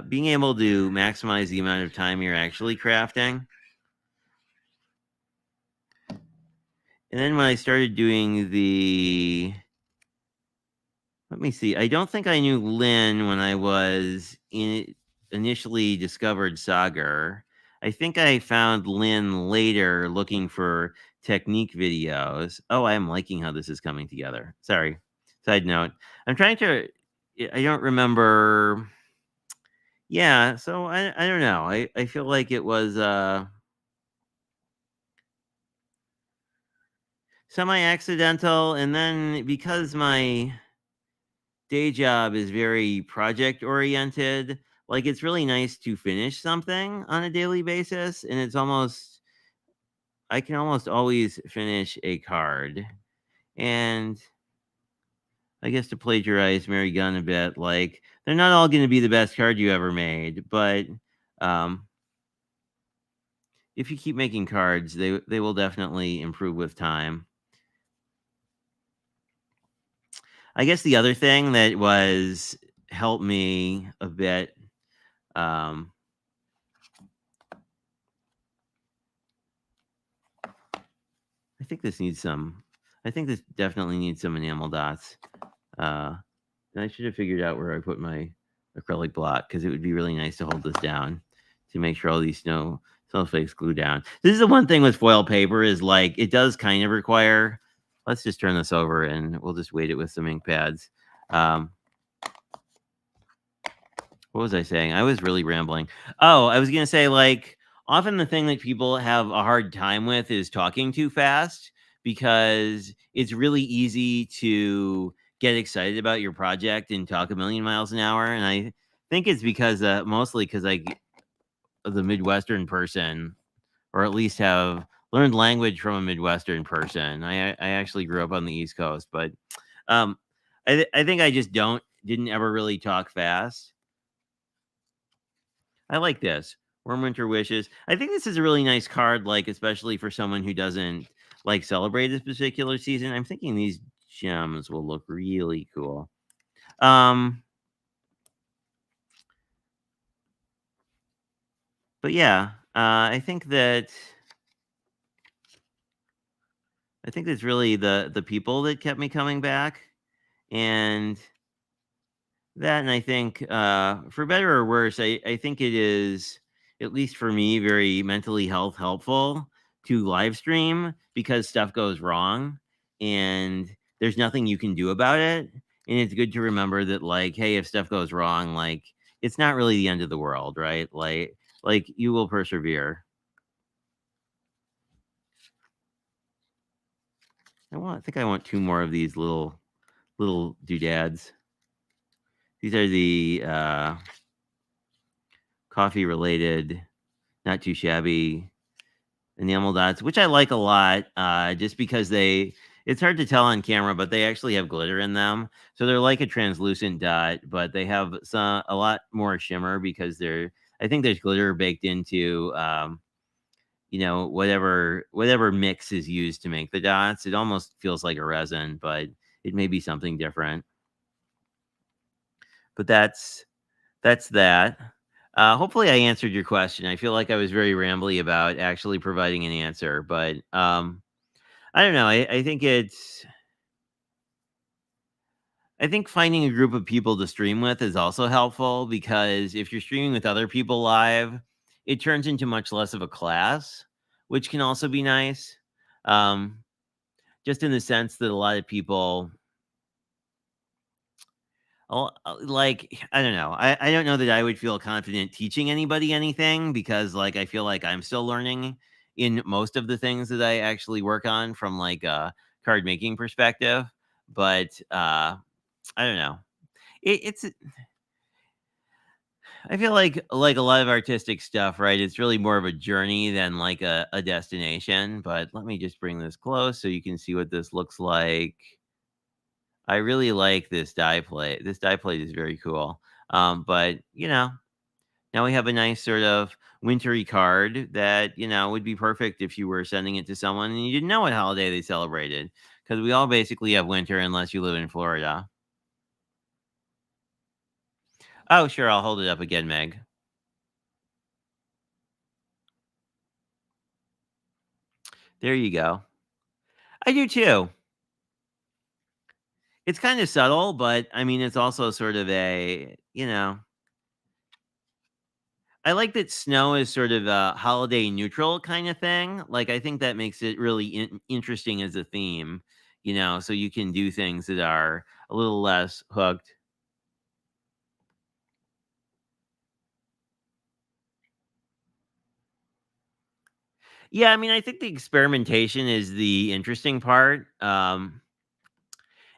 being able to maximize the amount of time you're actually crafting. And then when I started doing the let me see. I don't think I knew Lynn when I was initially discovered Sagar. I think I found Lynn later looking for technique videos. Oh, I am liking how this is coming together. Sorry. Side note. I'm trying to I don't remember. Yeah, so I don't know. I feel like it was semi accidental, and then because my day job is very project oriented, like it's really nice to finish something on a daily basis, and it's almost I can almost always finish a card. And I guess to plagiarize Mary Gunn a bit, like they're not all going to be the best card you ever made, but um, if you keep making cards, they will definitely improve with time. I guess the other thing that was helped me a bit. Um, I think this needs some. I think this definitely needs some enamel dots. Uh, and I should have figured out where I put my acrylic block because it would be really nice to hold this down to make sure all these snowflakes glue down. This is the one thing with foil paper is like it does kind of require. Let's just turn this over and we'll just weight it with some ink pads. Um, what was I saying? I was really rambling. Oh, I was gonna say like often the thing that people have a hard time with is talking too fast because it's really easy to get excited about your project and talk a million miles an hour. And I think it's because mostly because the Midwestern person, or at least have learned language from a Midwestern person. I actually grew up on the East Coast, but um, I think I just didn't ever really talk fast. I like this. Warm Winter Wishes. I think this is a really nice card, like especially for someone who doesn't like celebrate this particular season. I'm thinking these gems will look really cool. Um, but yeah, I think that's really the people that kept me coming back, and that, and I think, for better or worse, I think it is, at least for me, very mentally health helpful to live stream because stuff goes wrong and there's nothing you can do about it. And it's good to remember that, like, hey, if stuff goes wrong, like, it's not really the end of the world, right? Like you will persevere. I think I want two more of these little doodads. These are the coffee related, not too shabby enamel dots, which I like a lot, just because it's hard to tell on camera, but they actually have glitter in them. So they're like a translucent dot, but they have a lot more shimmer because I think there's glitter baked into, whatever mix is used to make the dots. It almost feels like a resin, but it may be something different. But that's that. Hopefully, I answered your question. I feel like I was very rambly about actually providing an answer, but I don't know. I think finding a group of people to stream with is also helpful because if you're streaming with other people live, it turns into much less of a class, which can also be nice. Um, just in the sense that a lot of people like, I don't know. I don't know that I would feel confident teaching anybody anything because, like, I feel like I'm still learning in most of the things that I actually work on from, like, a card making perspective. But, I don't know. It's I feel like a lot of artistic stuff, right? It's really more of a journey than like a destination. But let me just bring this close so you can see what this looks like. I really like this die plate. This die plate is very cool. But now we have a nice sort of wintry card that would be perfect if you were sending it to someone and you didn't know what holiday they celebrated, because we all basically have winter unless you live in Florida. Oh, sure, I'll hold it up again, Meg. There you go. I do too. It's kind of subtle, but I mean, it's also sort of I like that snow is sort of a holiday neutral kind of thing. Like, I think that makes it really interesting as a theme, so you can do things that are a little less hooked. Yeah, I mean, I think the experimentation is the interesting part.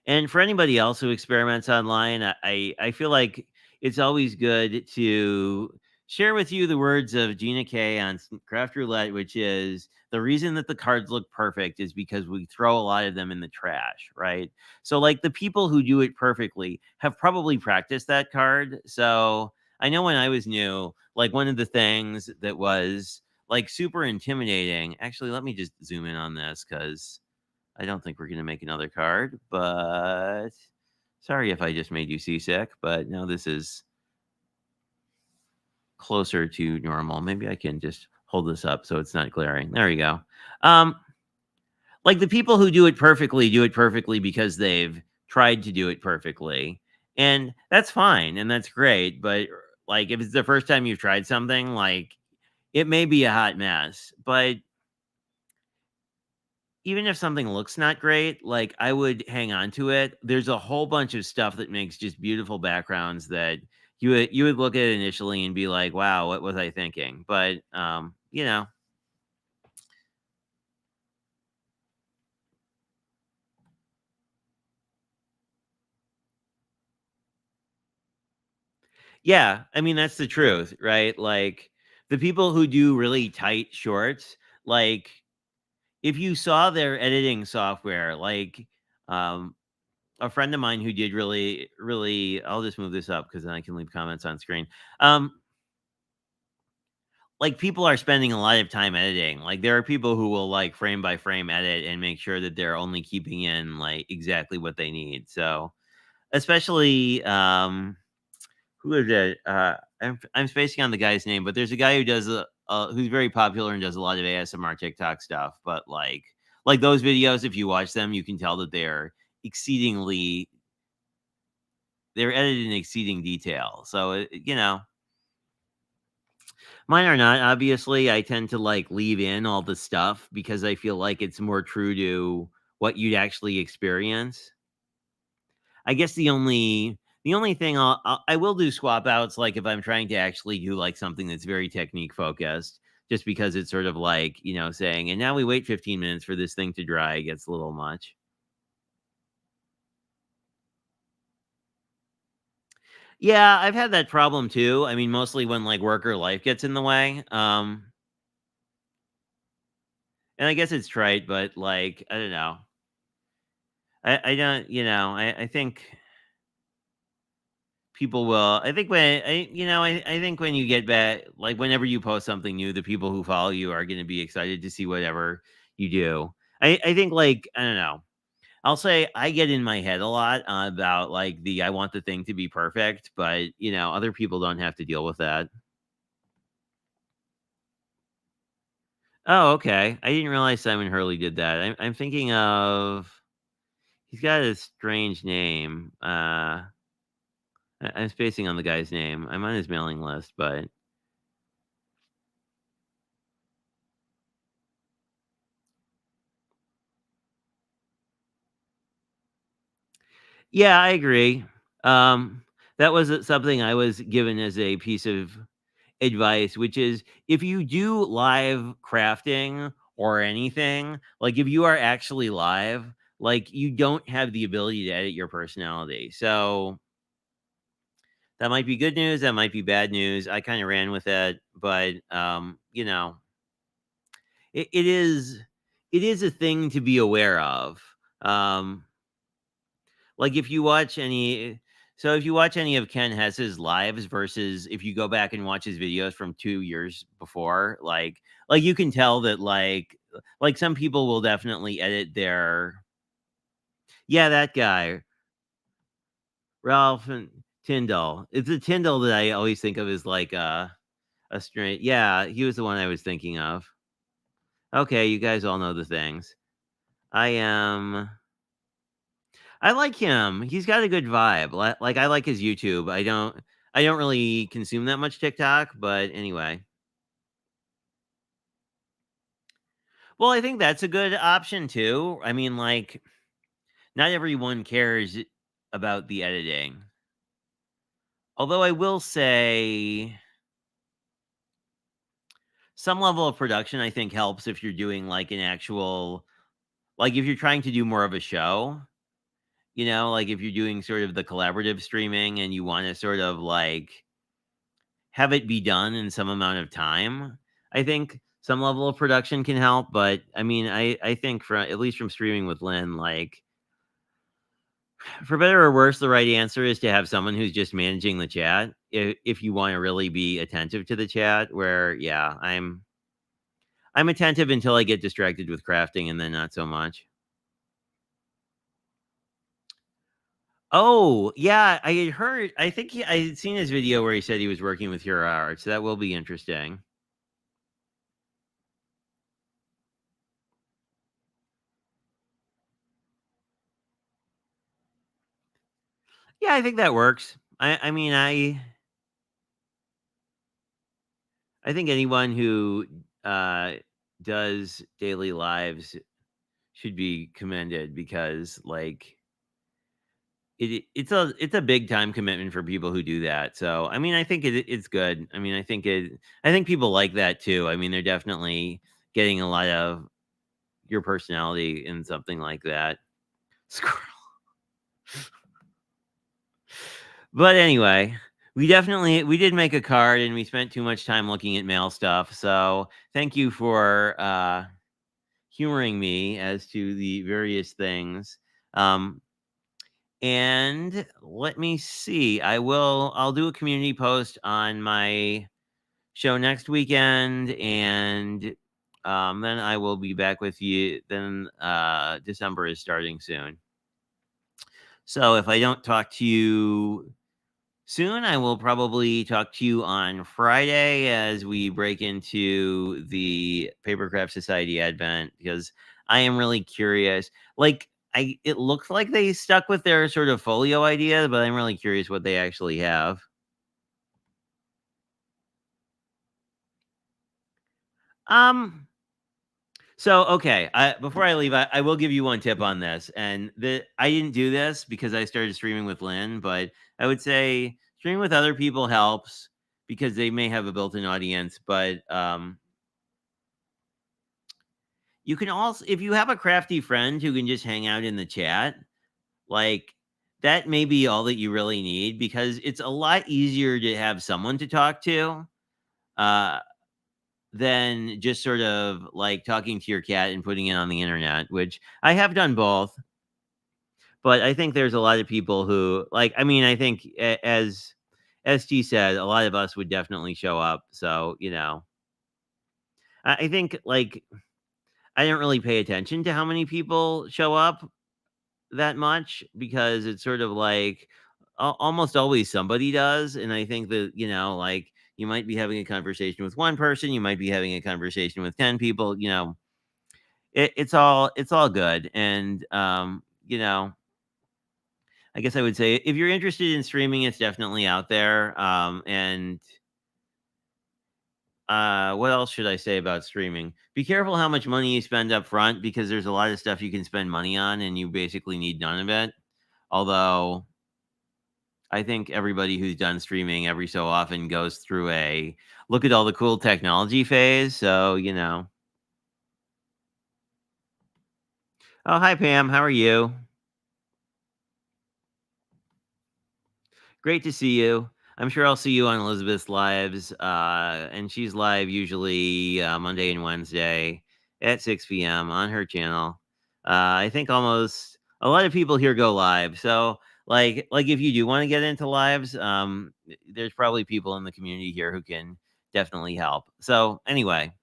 And for anybody else who experiments online, I feel like it's always good to share with you the words of Gina K on Craft Roulette, which is the reason that the cards look perfect is because we throw a lot of them in the trash, right? So, like, the people who do it perfectly have probably practiced that card. So, I know when I was new, like, one of the things that was like super intimidating. Actually, let me just zoom in on this because I don't think we're gonna make another card, but sorry if I just made you seasick, but now this is closer to normal. Maybe I can just hold this up so it's not glaring. There you go. Um, like the people who do it perfectly because they've tried to do it perfectly. And that's fine and that's great, but like if it's the first time you've tried something, like it may be a hot mess, but even if something looks not great, like, I would hang on to it. There's a whole bunch of stuff that makes just beautiful backgrounds that you would look at initially and be like, "Wow, what was I thinking?" But, yeah, I mean, that's the truth, right? Like, the people who do really tight shorts, like, if you saw their editing software, like, um, a friend of mine who did really, really I'll just move this up because then I can leave comments on screen. Like, people are spending a lot of time editing. Like, there are people who will, like, frame by frame edit and make sure that they're only keeping in, like, exactly what they need. So, especially, who is it? I'm spacing on the guy's name, but there's a guy who does who's very popular and does a lot of ASMR TikTok stuff. But like those videos, if you watch them, you can tell that exceedingly they're edited in exceeding detail. So, mine are not, obviously. I tend to, like, leave in all the stuff because I feel like it's more true to what you'd actually experience. I guess the only thing I will do swap outs, like, if I'm trying to actually do, like, something that's very technique focused, just because it's sort of like, saying, "And now we wait 15 minutes for this thing to dry," gets a little much. Yeah, I've had that problem too. I mean, mostly when, like, work or life gets in the way, and I guess it's trite, but, like, I don't know. I don't I think people will I think when I think when you get back like, whenever you post something new, the people who follow you are gonna be excited to see whatever you do. I think, like, I don't know. I'll say I get in my head a lot about, like, I want the thing to be perfect, but, other people don't have to deal with that. Oh, okay. I didn't realize Simon Hurley did that. I'm thinking of he's got a strange name. I'm spacing on the guy's name. I'm on his mailing list, but yeah, I agree. Um, that was something I was given as a piece of advice, which is if you do live crafting or anything, like if you are actually live, like you don't have the ability to edit your personality. So that might be good news, that might be bad news. I kind of ran with it, but it is a thing to be aware of. Um, Like, if you watch any of Ken Hess's lives versus if you go back and watch his videos from 2 years before, like, you can tell that, like, some people will definitely edit their yeah, that guy, Ralph and Tyndall. It's a Tyndall that I always think of as, like, a straight yeah, he was the one I was thinking of. Okay, you guys all know the things. I am. I like him. He's got a good vibe. Like I like his YouTube. I don't really consume that much TikTok, but anyway. Well, I think that's a good option too. I mean, like, not everyone cares about the editing. Although I will say some level of production I think helps if you're doing like an actual like if you're trying to do more of a show, like if you're doing sort of the collaborative streaming and you want to sort of like have it be done in some amount of time. I think some level of production can help, but I mean, I think from at least from streaming with Lynn, like for better or worse, the right answer is to have someone who's just managing the chat. If you want to really be attentive to the chat, where yeah, I'm attentive until I get distracted with crafting, and then not so much. Oh yeah, I had heard. I think I had seen his video where he said he was working with Hero Art, so that will be interesting. Yeah, I think that works. I mean, I think anyone who uh, does daily lives should be commended because, like, it's a big time commitment for people who do that. So, I mean, I think it's good. I mean, I think people like that too. I mean, they're definitely getting a lot of your personality in something like that. Squirrel. But anyway, we did make a card and we spent too much time looking at mail stuff. So thank you for humoring me as to the various things. Um, and let me see. I'll do a community post on my show next weekend, and then I will be back with you. Then December is starting soon. So if I don't talk to you soon, I will probably talk to you on Friday as we break into the Papercraft Society Advent because I am really curious. Like, it looks like they stuck with their sort of folio idea, but I'm really curious what they actually have. Um, so okay, before I leave, I will give you one tip on this, and I didn't do this because I started streaming with Lynn, but I would say streaming with other people helps because they may have a built-in audience, but you can also, if you have a crafty friend who can just hang out in the chat, like that may be all that you really need because it's a lot easier to have someone to talk to uh, than just sort of like talking to your cat and putting it on the internet, which I have done both. But I think there's a lot of people who like. I mean, I think as ST said, a lot of us would definitely show up. So I think like I don't really pay attention to how many people show up that much because it's sort of like almost always somebody does. And I think that, like you might be having a conversation with one person, you might be having a conversation with 10 people, it's all good. And, I guess I would say if you're interested in streaming, it's definitely out there. And what else should I say about streaming? Be careful how much money you spend up front because there's a lot of stuff you can spend money on and you basically need none of it. Although I think everybody who's done streaming every so often goes through a look at all the cool technology phase. So, Oh, hi, Pam. How are you? Great to see you. I'm sure I'll see you on Elizabeth's lives. And she's live usually Monday and Wednesday at 6 p.m. on her channel. I think almost a lot of people here go live. So, like if you do want to get into lives, there's probably people in the community here who can definitely help. So, anyway,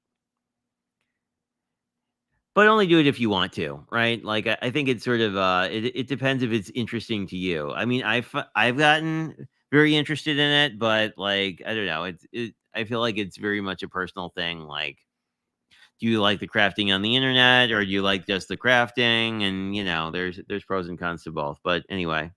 but only do it if you want to, right? Like I think it's sort of it depends if it's interesting to you. I mean, I've gotten very interested in it, but like I don't know, I feel like it's very much a personal thing. Like do you like the crafting on the internet or do you like just the crafting? And there's pros and cons to both. But anyway,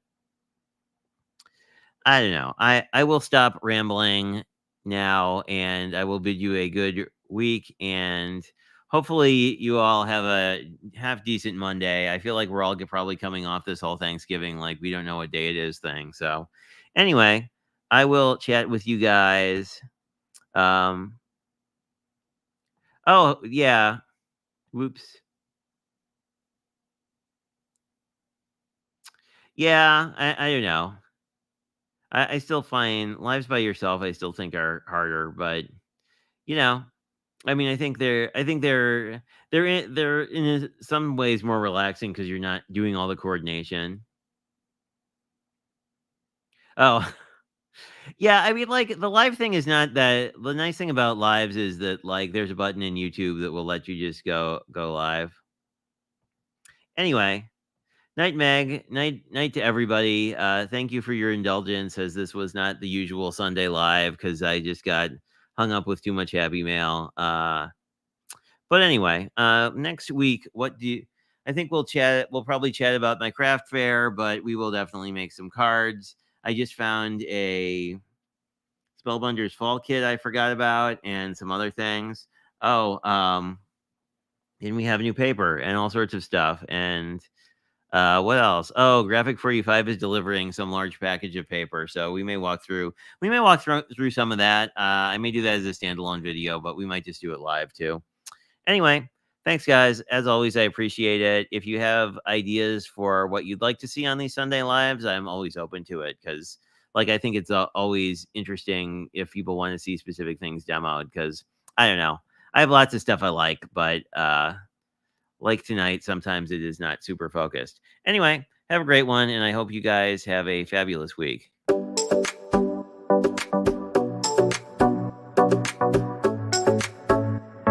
I don't know. I will stop rambling now, and I will bid you a good week, and hopefully you all have a half decent Monday. I feel like we're all probably coming off this whole Thanksgiving like we don't know what day it is thing. So anyway, I will chat with you guys. Um. Oh yeah. Whoops. Yeah. I don't know. I still find lives by yourself. I still think are harder, but you know, I mean, they're in some ways more relaxing because 'cause you're not doing all the coordination. Oh, yeah, I mean, like, the live thing is not that the nice thing about lives is that, like, there's a button in YouTube that will let you just go live. Anyway, night, Meg. Night to everybody. Thank you for your indulgence as this was not the usual Sunday live because I just got hung up with too much Happy Mail. But anyway, next week, what do you I think we'll probably chat about my craft fair, but we will definitely make some cards. I just found a Spellbunder's Fall kit I forgot about and some other things. Oh, and we have new paper and all sorts of stuff. And what else? Oh, Graphic 45 is delivering some large package of paper, so we may walk through some of that. I may do that as a standalone video, but we might just do it live too. Anyway, thanks, guys. As always, I appreciate it. If you have ideas for what you'd like to see on these Sunday lives, I'm always open to it because, like, I think it's always interesting if people want to see specific things demoed. Because I don't know, I have lots of stuff I like, but like tonight, sometimes it is not super focused. Anyway, have a great one, and I hope you guys have a fabulous week.